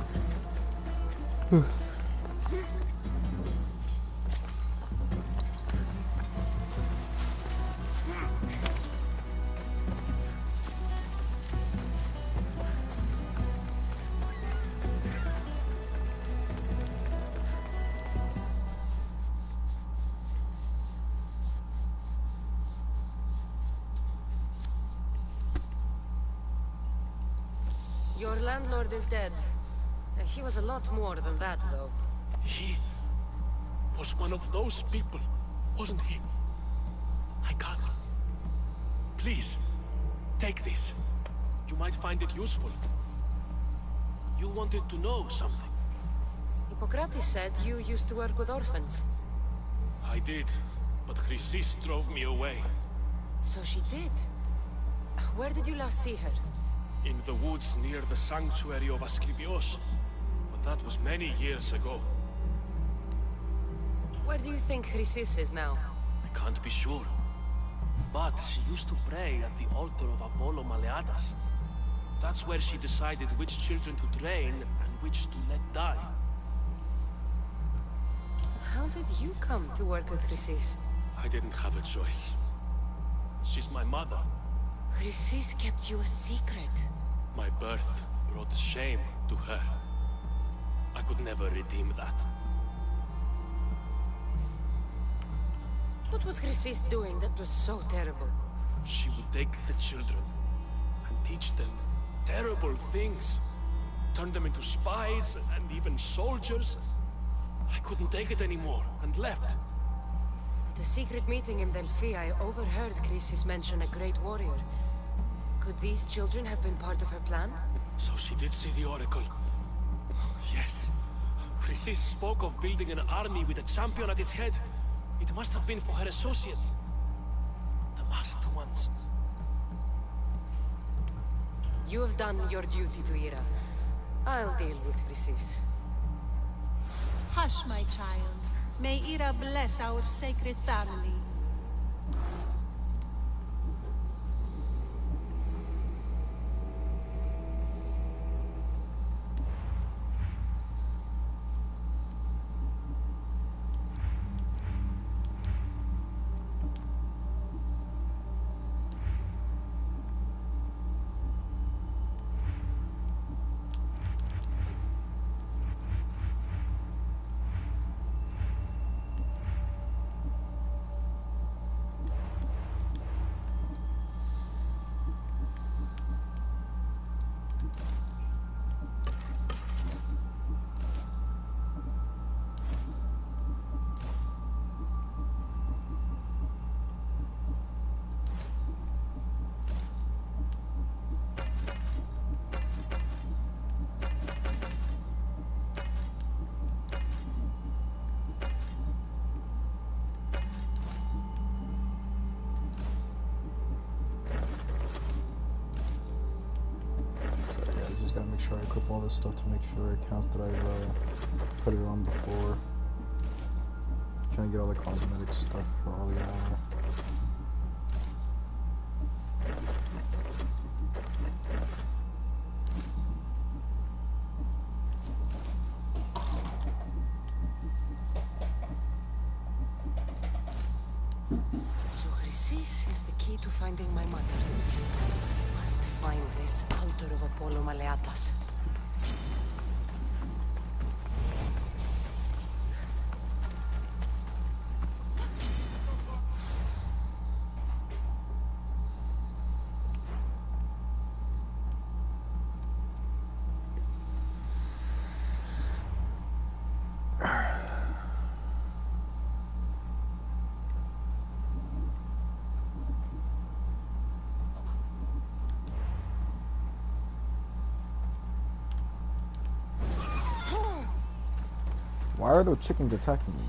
Your landlord is dead. He was a lot more than that, though. He was one of those people, wasn't he? I can't. Please, take this. You might find it useful. You wanted to know something. Hippocrates said you used to work with orphans. I did, but Chrysis drove me away. So she did? Where did you last see her? In the woods near the sanctuary of Asclepios. But that was many years ago. Where do you think Chrysis is now? I can't be sure. But she used to pray at the altar of Apollo Maleatas. That's where she decided which children to train and which to let die. How did you come to work with Chrysis? I didn't have a choice. She's my mother. Chrysis kept you a secret. My birth brought shame to her. I could never redeem that. What was Chrysis doing that was so terrible? She would take the children and teach them terrible things. Turn them into spies and even soldiers. I couldn't take it anymore and left. At a secret meeting in Delphi, I overheard Chrysis mention a great warrior. Could these children have been part of her plan? So she did see the Oracle. Yes. Chrysis spoke of building an army with a champion at its head. It must have been for her associates. The masked ones. You have done your duty to Ira. I'll deal with Chrysis. Hush, my child. May Ira bless our sacred family. Sure I equip all this stuff to make sure it counts that I've put it on before. Trying to get all the cosmetic stuff for all the armor. So Chrysis is the key to finding my mother. Must find this altar of Apollo Maleatas. Why are those chickens attacking me?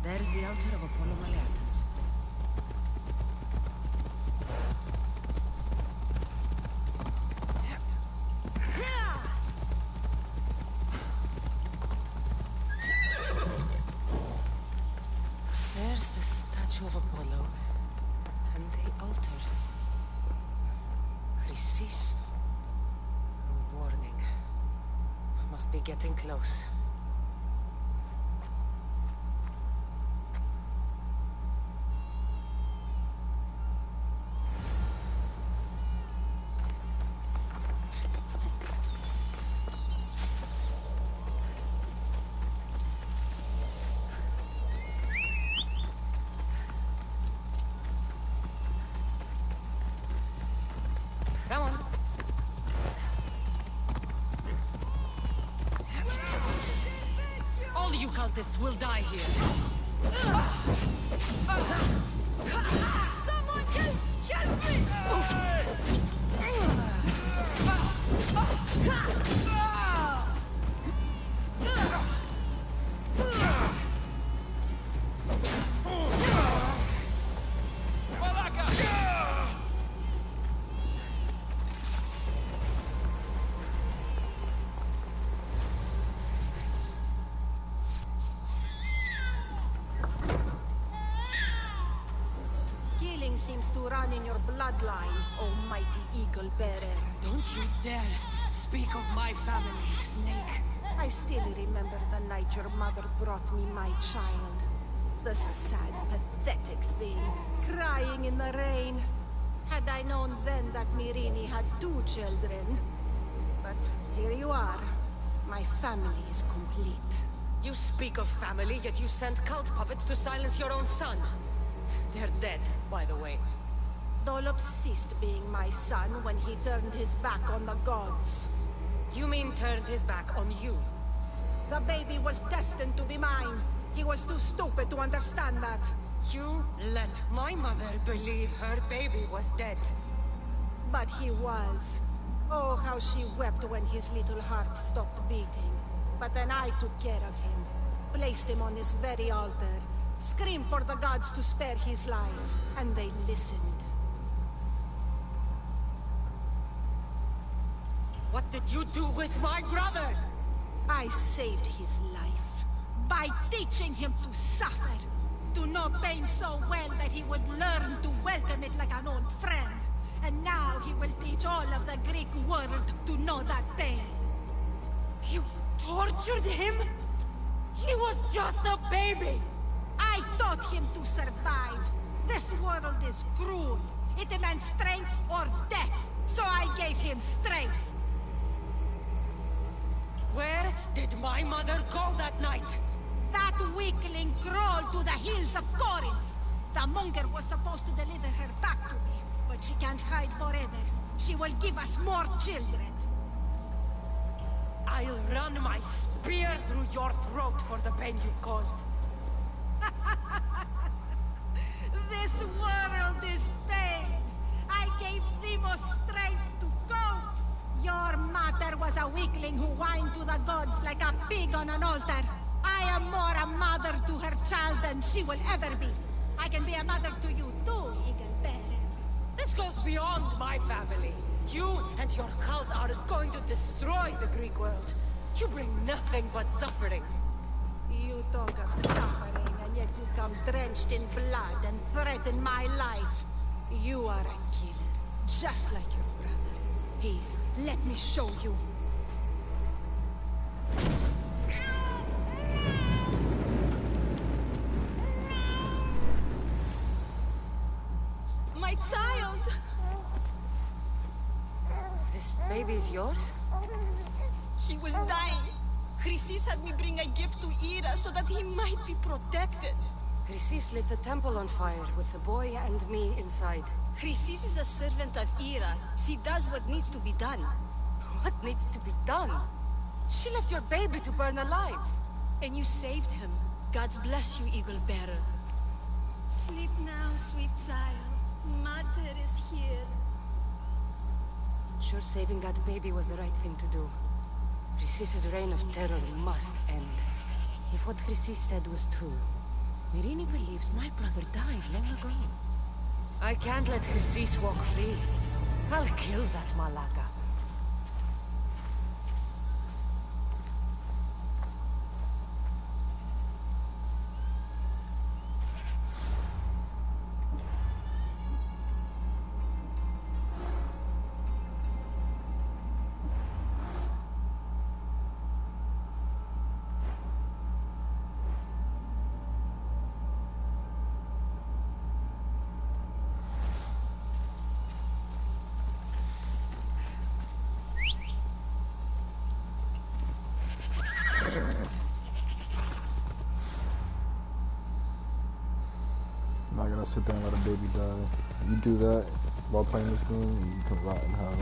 There's the altar of Apollo Maleatus. There's the statue of Apollo and the altar. Chrysis. A warning. Must be getting close. Come on. All you cultists will die here. Someone help me! Killing seems to run in your bloodline, almighty eagle bearer. Don't you dare speak of my family, Snake. I still remember the night your mother brought me my child. The sad, pathetic thing, crying in the rain. Had I known then that Mirini had 2 children. But here you are. My family is complete. You speak of family, yet you sent cult puppets to silence your own son. They're dead, by the way. Dolop ceased being my son when he turned his back on the gods. You mean turned his back on you? The baby was destined to be mine. He was too stupid to understand that. You let my mother believe her baby was dead. But he was. Oh, how she wept when his little heart stopped beating. But then I took care of him. Placed him on this very altar. Screamed for the gods to spare his life. And they listened. What did you do with my brother? I saved his life. By teaching him to suffer. To know pain so well that he would learn to welcome it like an old friend. And now he will teach all of the Greek world to know that pain. You tortured him? He was just a baby! I taught him to survive. This world is cruel. It demands strength or death. So I gave him strength. Where did my mother go that night? That weakling crawled to the hills of Corinth. The monger was supposed to deliver her back to me, but she can't hide forever. She will give us more children. I'll run my spear through your throat for the pain you've caused. This world is pain. I gave Demos strength to the gods like a pig on an altar. I am more a mother to her child than she will ever be. I can be a mother to you too, Eagle Bear. This goes beyond my family. You and your cult are going to destroy the Greek world. You bring nothing but suffering. You talk of suffering, and yet you come drenched in blood and threaten my life. You are a killer, just like your brother. Here, let me show you. My child! This baby is yours? He was dying. Chrysis had me bring a gift to Ira so that he might be protected. Chrysis lit the temple on fire with the boy and me inside. Chrysis is a servant of Ira. She does what needs to be done. What needs to be done? She left your baby to burn alive. And you saved him. God's bless you, Eagle Bearer. Sleep now, sweet child. Mother is here. Sure, saving that baby was the right thing to do. Chrysis' reign of terror must end. If what Chrysis said was true, Myrine believes my brother died long ago. I can't let Chrysis walk free. I'll kill that Malaka. Not gonna sit there and let a baby die. You do that while playing this game, and you can rot in hell.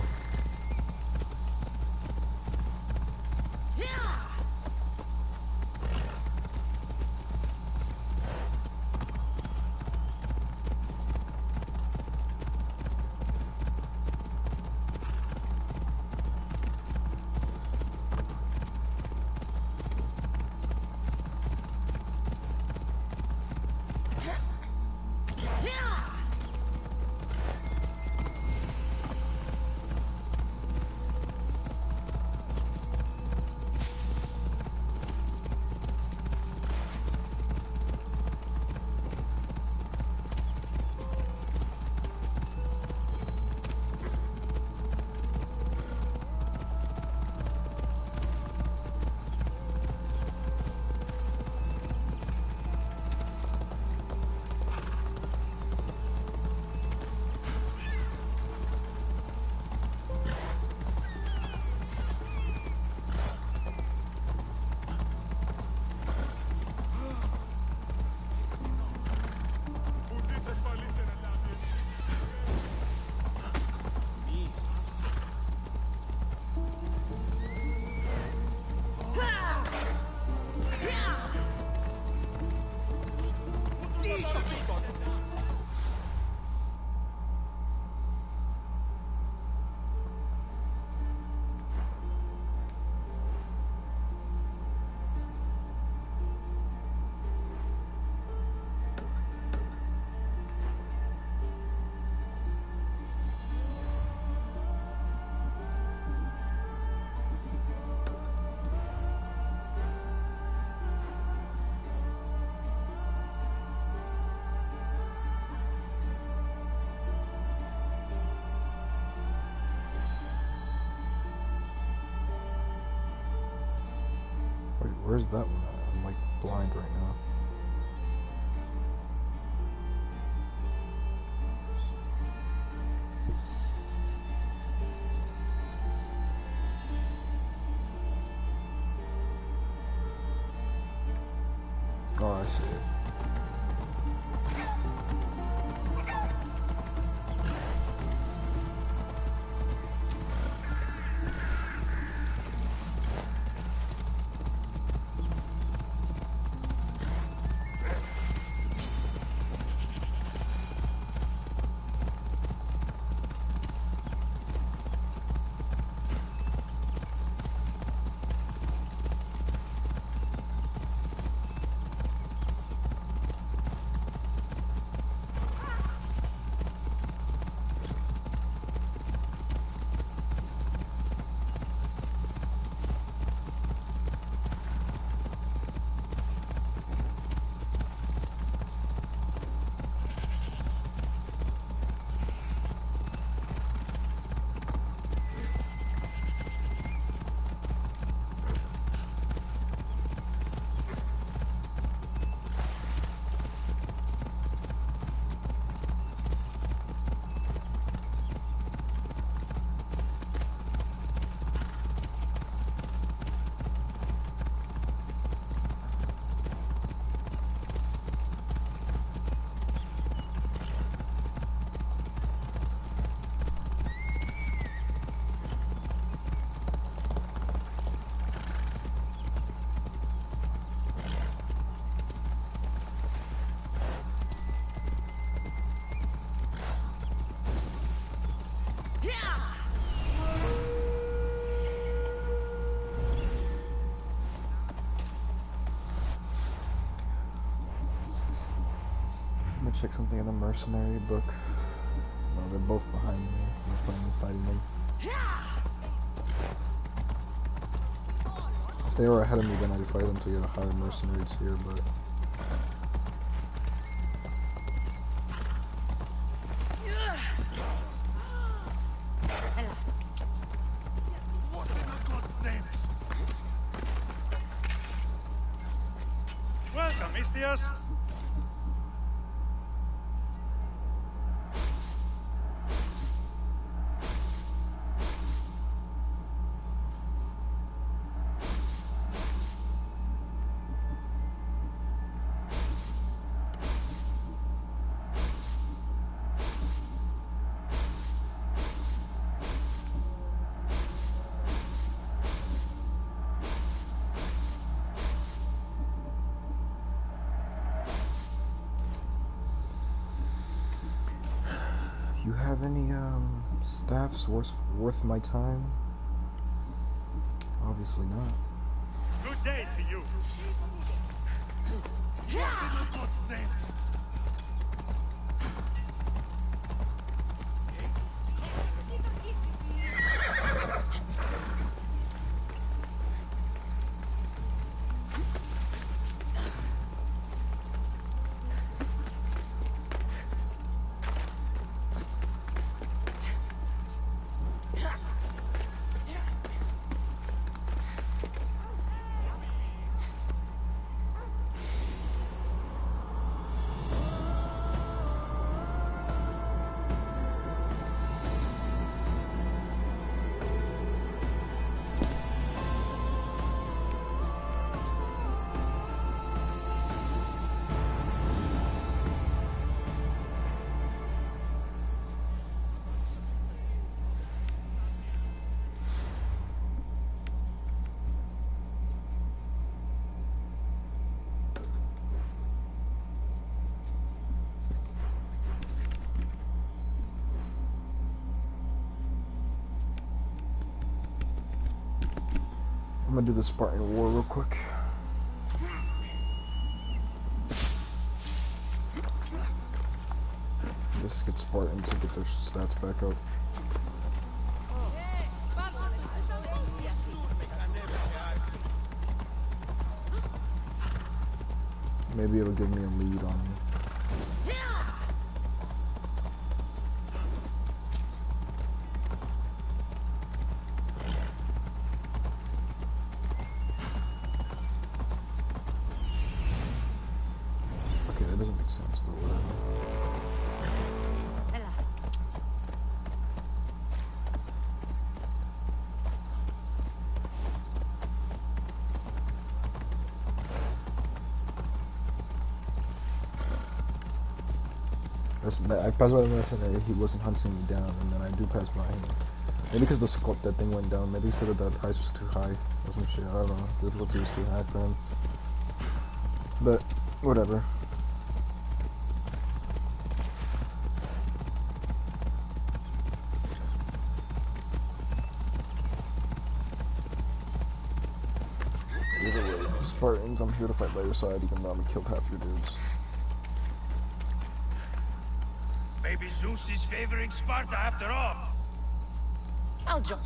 Wait, where's that one at? I'm like blind right now. Oh, I see it. gonna check something in the mercenary book. No, they're both behind me. I'm planning on fighting them. If they were ahead of me, then I'd fight them to get a higher mercenary tier, but... What in the God's names? Welcome, Istias. You have any staffs worth my time? Obviously not. Good day to you. What in the God's names? I'm gonna do the Spartan War real quick. Just get Spartan to get their stats back up. Maybe it'll give me a lead on them. Okay, that doesn't make sense, but whatever. I passed by the mercenary, he wasn't hunting me down, and then I do pass by him. Maybe because the scope that thing went down, maybe it's because the price was too high or some shit, I don't know. The difficulty was too high for him. But, whatever. Either way, Spartans, I'm here to fight by your side, even though I'm killed half your dudes. Maybe Zeus is favoring Sparta after all. I'll jump.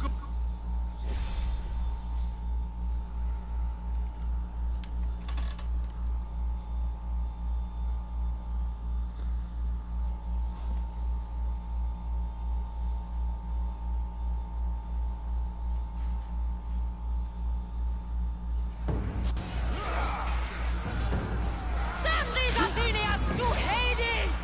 Send these Athenians to Hades!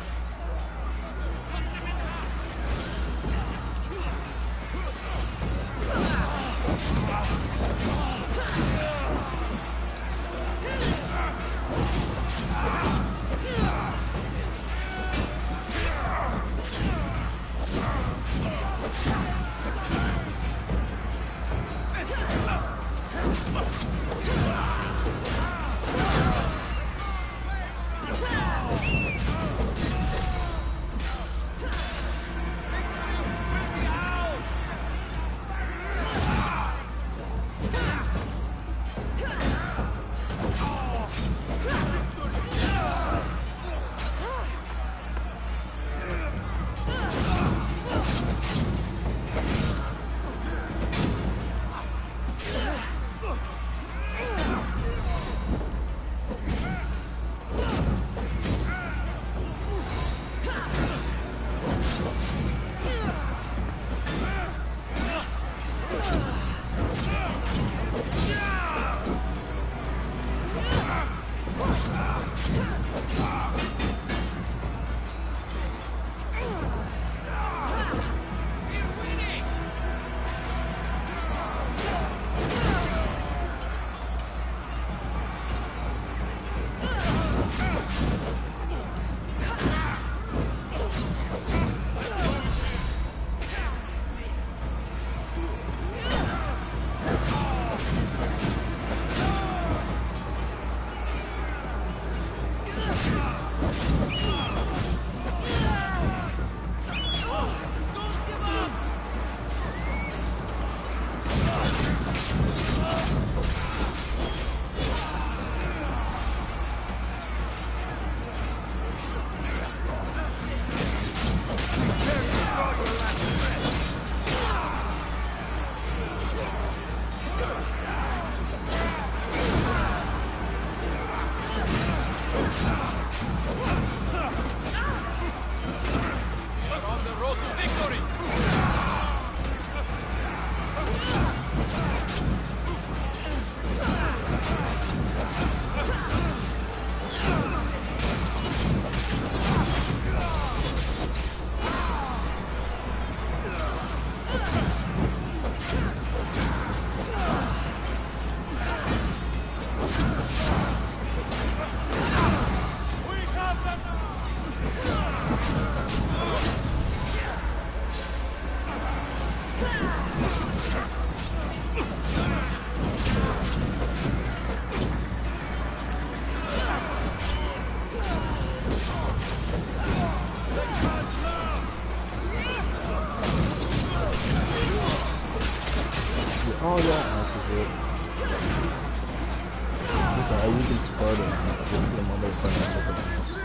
yeah, this is it. Look, I weakened Sparta. I weakened him on their side. Look at this.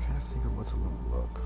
Trying to think of what to level up.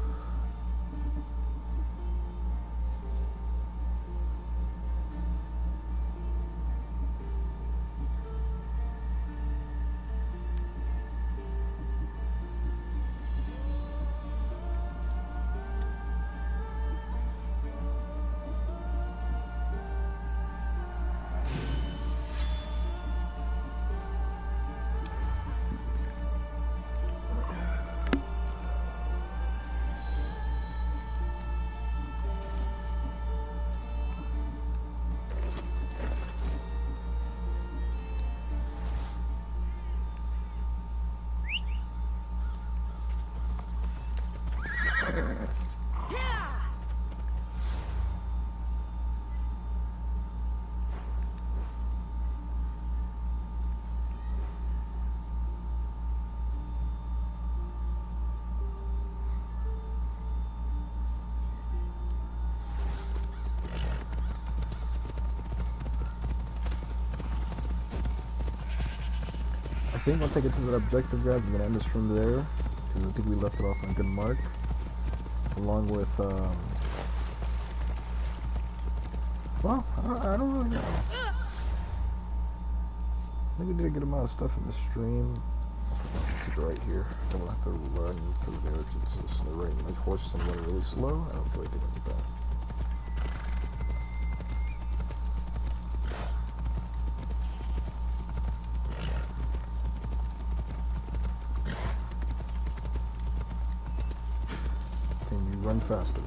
I think once I get to that objective, guys, I'm gonna end this from there, because I think we left it off on a good mark, along with, well, I don't really know. I think we did a good amount of stuff in the stream. To the right here, then we'll have to run to the villages. So the right, my horse is gonna run really slow. I don't feel like doing that. Can you run faster?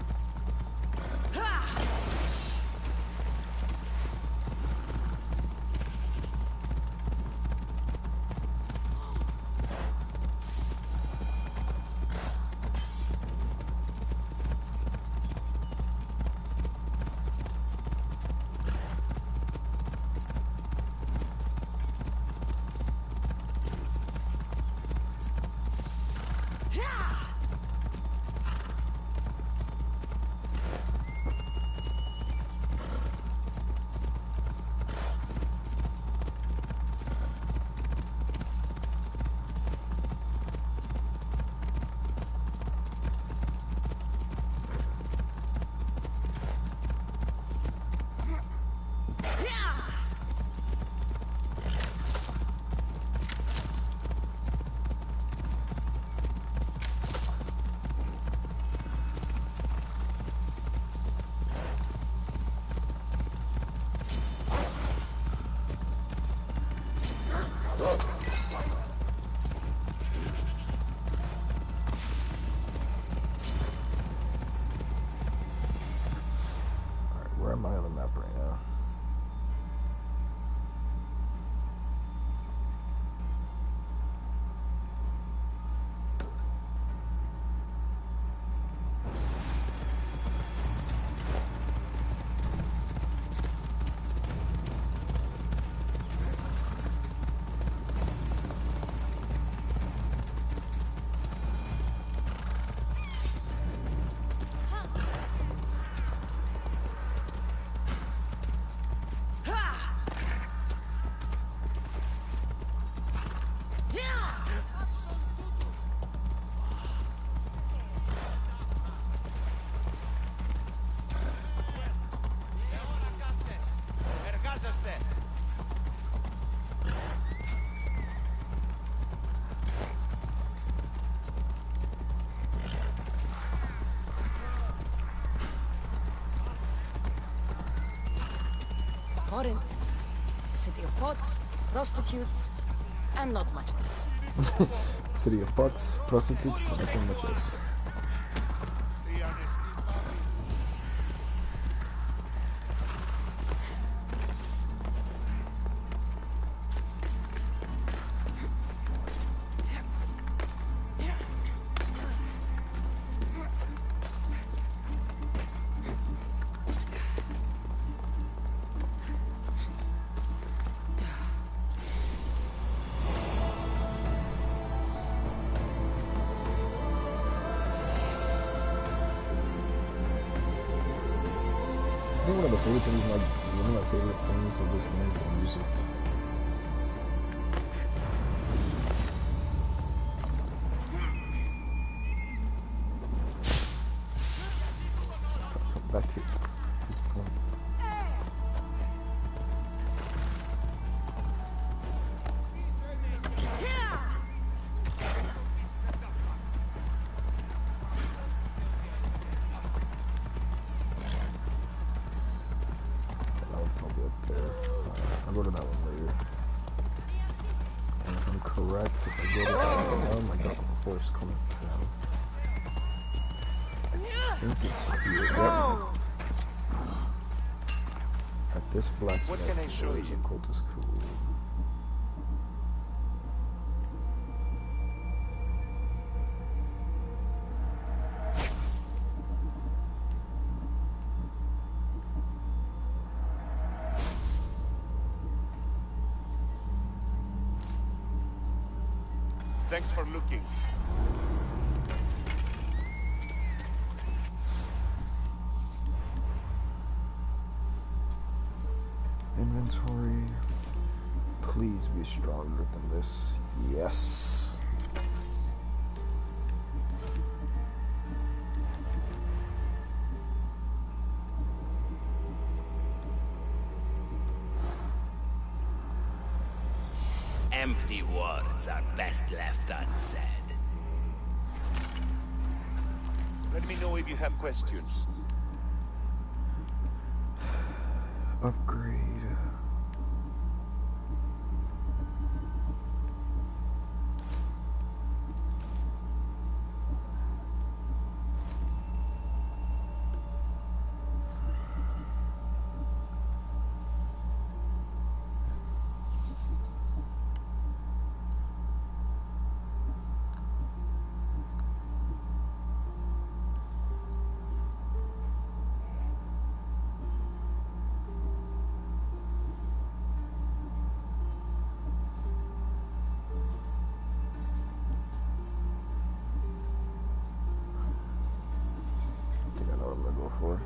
Corinth. A city of pots, prostitutes, and not much else. City of pots, prostitutes, nothing much else. I think one of my favorite things of this game is the music. Come back here. I'll go to that one later. And if I'm correct, if I go to that one, oh my god, a horse coming down. I think it's here. Yep. At this blacksmith, there's a cultist. Cool. Thanks for looking. Inventory. Please be stronger than this. Yes. Empty words are best left unsaid. Let me know if you have questions. Upgrade. For.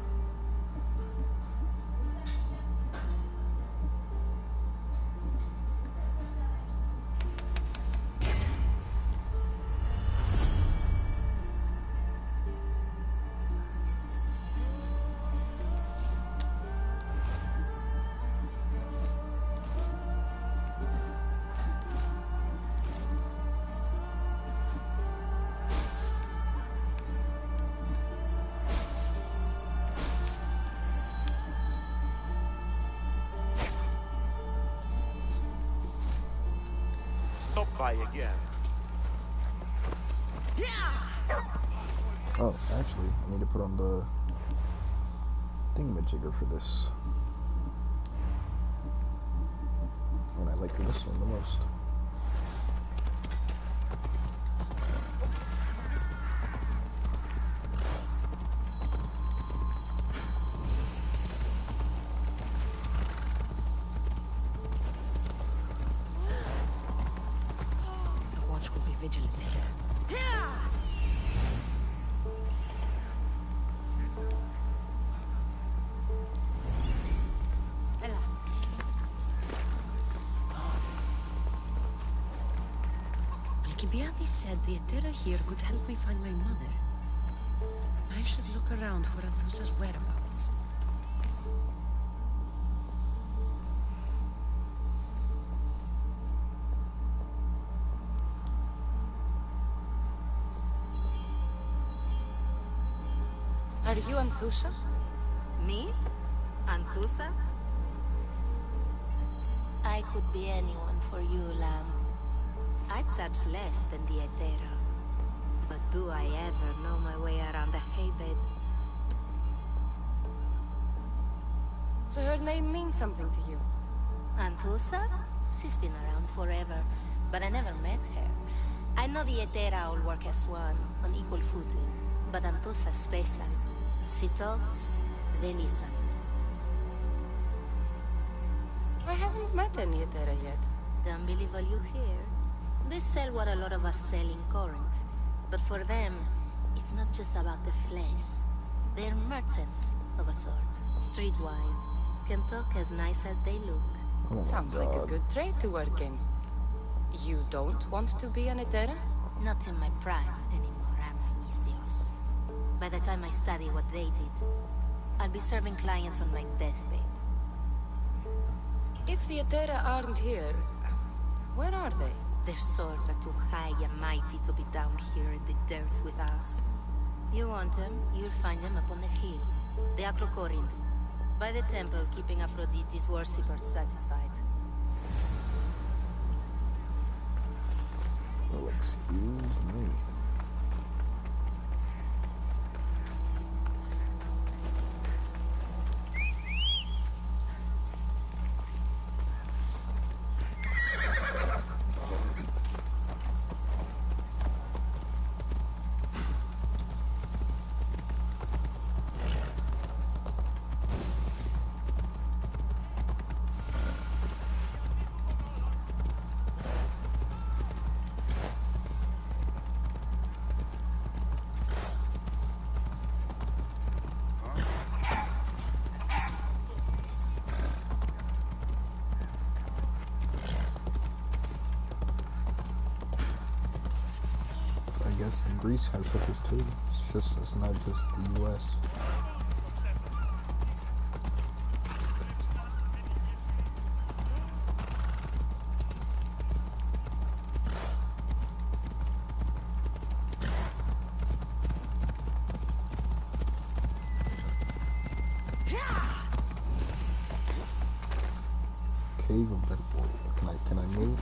Stop by again. Oh, actually, I need to put on the thingamajigger for this. And I like this one the most. Vigilant here. Alcibiades said the Etera here could help me find my mother. I should look around for Anthusa's whereabouts. Are you Anthusa? Me? Anthusa? I could be anyone for you, lamb. I charge less than the Aethera. But do I ever know my way around a haybed? So her name means something to you? Anthusa? She's been around forever, but I never met her. I know the Aethera all work as one, on equal footing. But Anthusa's special. She talks, they listen. I haven't met any Aethera yet. Don't believe all you hear. They sell what a lot of us sell in Corinth. But for them, it's not just about the flesh. They're merchants, of a sort. Streetwise. Can talk as nice as they look. Oh Sounds like a good trade to work in. You don't want to be an Aethera? Not in my prime anymore, am I, Miss Dios? By the time I study what they did, I'll be serving clients on my deathbed. If the Aethera aren't here, where are they? Their swords are too high and mighty to be down here in the dirt with us. You want them, you'll find them up on the hill. The Acrocorinth. By the temple, keeping Aphrodite's worshippers satisfied. Well, excuse me. I guess Greece has hookers too. It's not just the US. Cave of Red Bull. Can I move?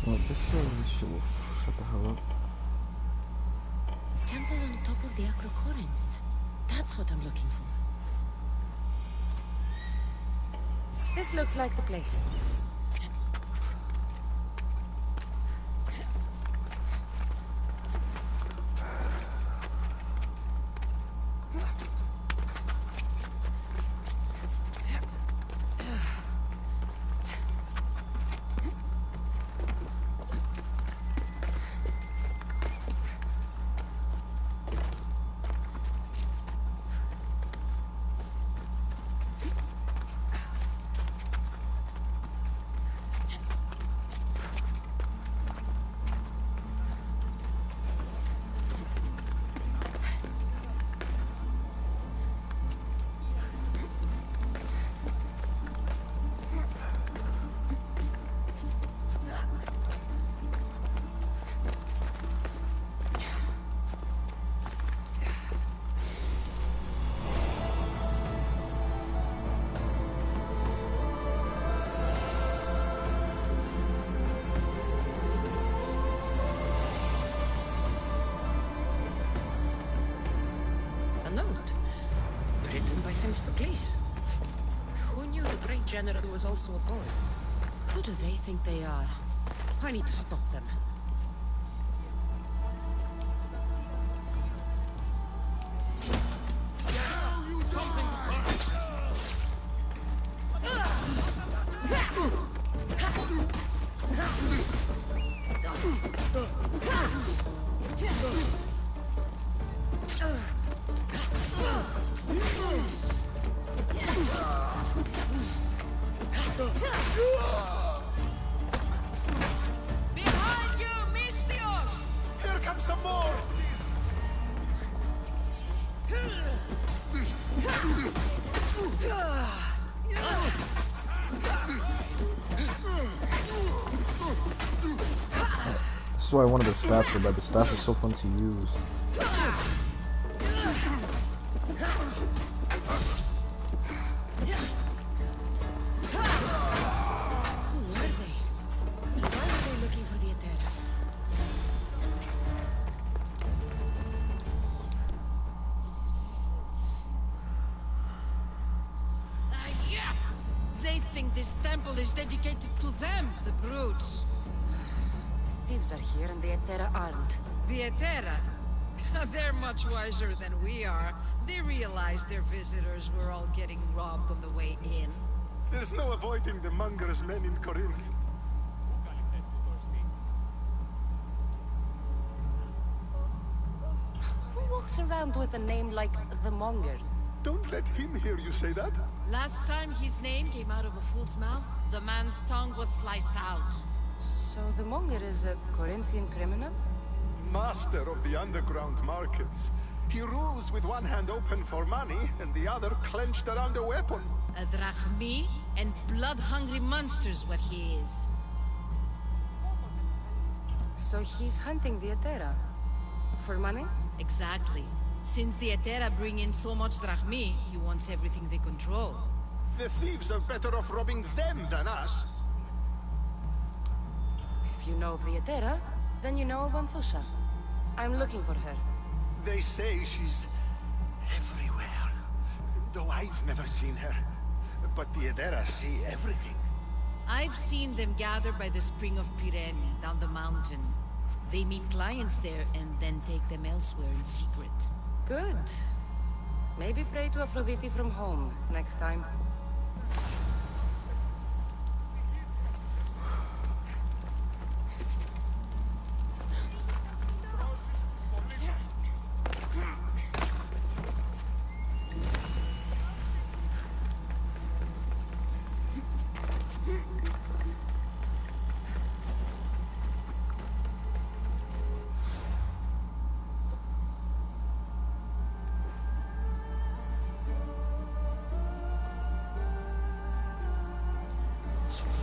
Well, this shit will shut the hell up. Temple on top of the Acrocorinth. That's what I'm looking for. This looks like the place. note. Written by Themistocles. Who knew the great general was also a poet? Who do they think they are? I need to stop them. Behind you, Mistios! Here comes some more! This is why I wanted the staff so bad. The staff is so fun to use. Who were they? And why were they looking for the Etera? Yeah! They think this temple is dedicated to them, the brutes. Thieves are here and the Etera aren't. The Etera? They're much wiser than we are. They realized their visitors were all getting robbed on the way in. There's no avoiding the Monger's men in Corinth. Who walks around with a name like the Monger? Don't let him hear you say that. Last time his name came out of a fool's mouth, the man's tongue was sliced out. So the Monger is a Corinthian criminal? Master of the underground markets. He rules with one hand open for money and the other clenched around a weapon. A drachmi and blood-hungry monster's what he is. So he's hunting the Etera? For money? Exactly. Since the Etera bring in so much drachmi, he wants everything they control. The thieves are better off robbing them than us. If you know of the Etera, then you know of Anthusha. I'm looking for her. They say she's everywhere. Though I've never seen her. But the Edera see everything. I've seen them gather by the spring of Pirene, down the mountain. They meet clients there and then take them elsewhere in secret. Good. Maybe pray to Aphrodite from home next time.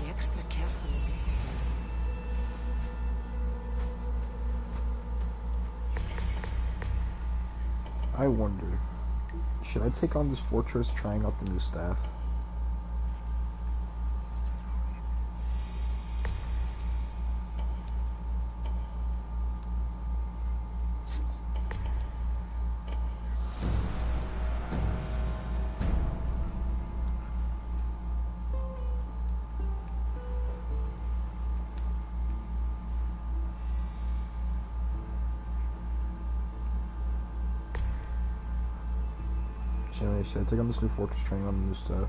Extra careful in this I wonder, should I take on this fortress trying out the new staff? Anyway, should I take on this new fortress training on the new stuff?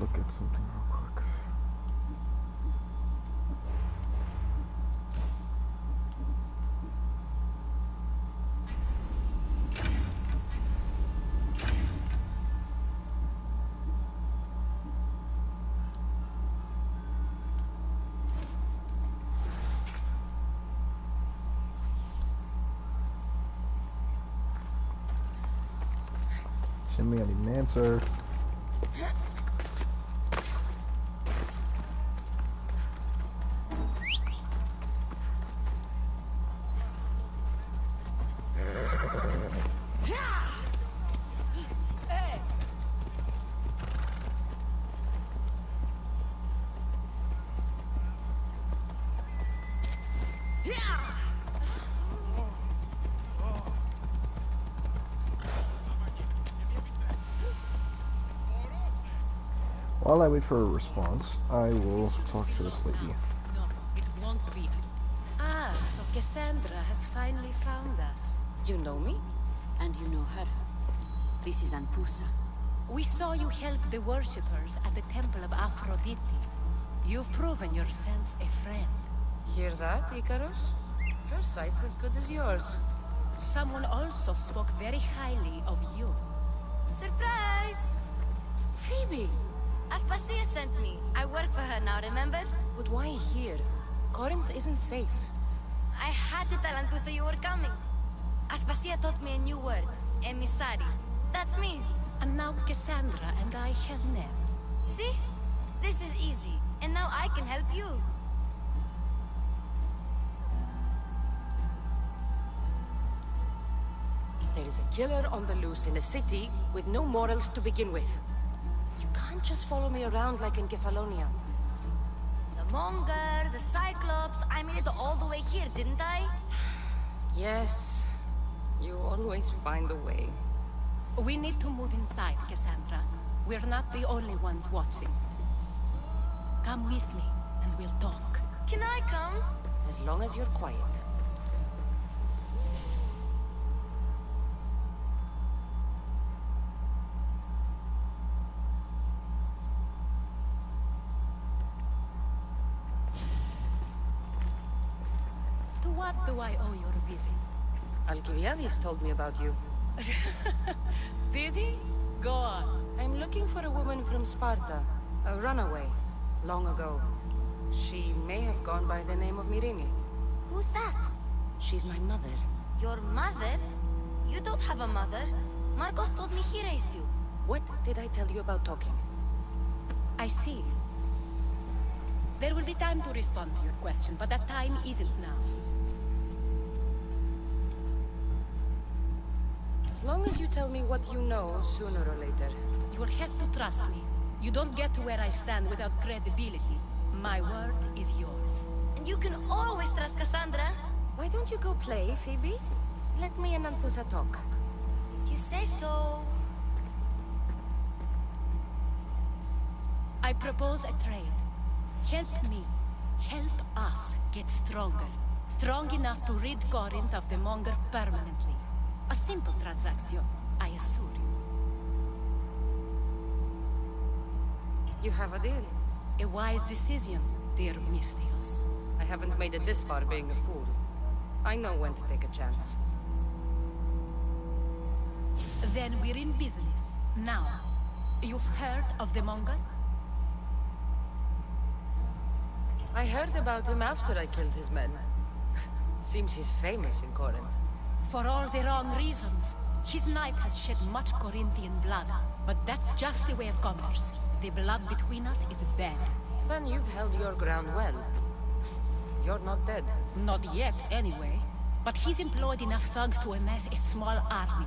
look at something real quick. Send me, I need an answer. While I wait for a response, I will talk to this lady. No, it won't be. Ah, so Kassandra has finally found us. You know me? And you know her. This is Anpusa. We saw you help the worshippers at the temple of Aphrodite. You've proven yourself a friend. Hear that, Icarus? Her sight's as good as yours. Someone also spoke very highly of you. Surprise! Phoebe! Aspasia sent me. I work for her now, remember? But why here? Corinth isn't safe. I had to tell Anpusa you were coming. Aspasia taught me a new word. Emissary. That's me. And now Kassandra and I have met. See? This is easy. And now I can help you. There is a killer on the loose in a city with no morals to begin with. You can't just follow me around like in Kefalonia. The Monger, the Cyclops, I made it all the way here, didn't I? Yes. You always find a way. We need to move inside, Kassandra. We're not the only ones watching. Come with me, and we'll talk. Can I come? As long as you're quiet. To what do I owe your visit? Alcibiades told me about you. Did he? Go on. I'm looking for a woman from Sparta. A runaway. Long ago. She may have gone by the name of Myrine. Who's that? She's my mother. Your mother? You don't have a mother. Marcos told me he raised you. What did I tell you about talking? I see. There will be time to respond to your question, but that time isn't now. As long as you tell me what you know, sooner or later. You'll have to trust me. You don't get to where I stand without credibility. My word is yours. And you can always trust Kassandra. Why don't you go play, Phoebe? Let me and Anthusa talk. If you say so. I propose a trade. Help me. Help us get stronger. Strong enough to rid Corinth of the Monger permanently. A simple transaction, I assure you. You have a deal. A wise decision, dear Mystios. I haven't made it this far being a fool. I know when to take a chance. Then we're in business. Now, you've heard of the Monger? I heard about him after I killed his men. Seems he's famous in Corinth. For all the wrong reasons. His knife has shed much Corinthian blood, but that's just the way of commerce. The blood between us is bad. Then you've held your ground well. You're not dead. Not yet, anyway. But he's employed enough thugs to amass a small army.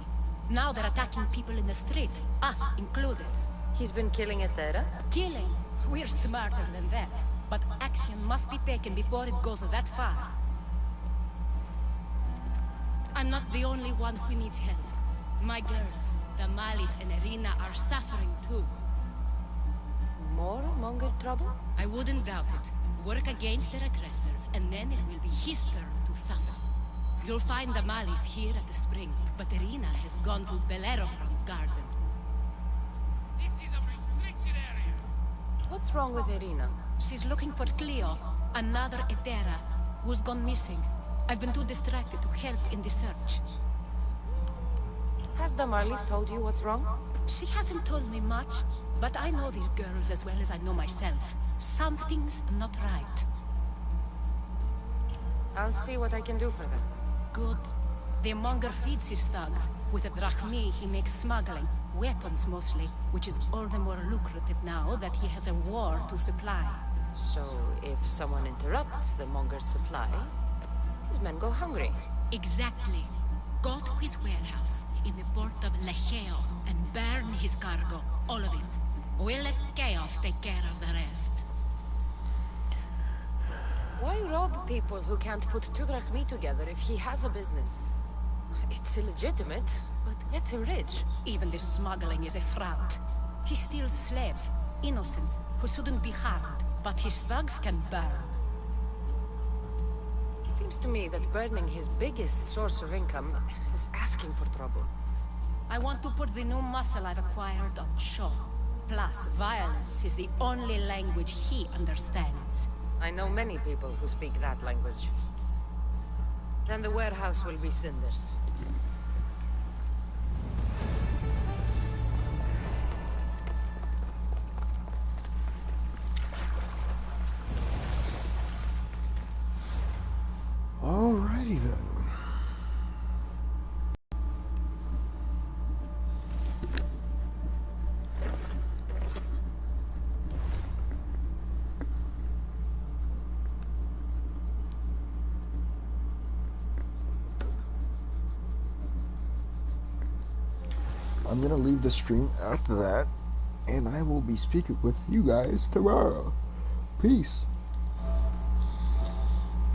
Now they're attacking people in the street, us included. He's been killing at Terra? Killing? We're smarter than that. But action must be taken before it goes that far. I'm not the only one who needs help. My girls, Damalis and Irina, are suffering too. More Monger trouble? I wouldn't doubt it. Work against their aggressors, and then it will be his turn to suffer. You'll find Damalis here at the spring, but Irina has gone to Bellerophon's garden. This is a restricted area. What's wrong with Irina? She's looking for Cleo, another Etera, who's gone missing. I've been too distracted to help in the search. Has Damaris told you what's wrong? She hasn't told me much, but I know these girls as well as I know myself. Something's not right. I'll see what I can do for them. Good. The monger feeds his thugs. With the drachmi, he makes smuggling. Weapons, mostly, which is all the more lucrative now that he has a war to supply. So, if someone interrupts the monger's supply, his men go hungry. Exactly. Go to his warehouse in the port of Lecheo and burn his cargo. All of it. We'll let Chaos take care of the rest. Why rob people who can't put 2 drachmi together if he has a business? It's illegitimate, but gets him rich. Even the smuggling is a fraud. He steals slaves, innocents, who shouldn't be harmed, but his thugs can burn. Seems to me that burning his biggest source of income is asking for trouble. I want to put the new muscle I've acquired on show. Plus, violence is the only language he understands. I know many people who speak that language. Then the warehouse will be cinders. Alrighty then. I'm gonna leave the stream after that, and I will be speaking with you guys tomorrow. Peace.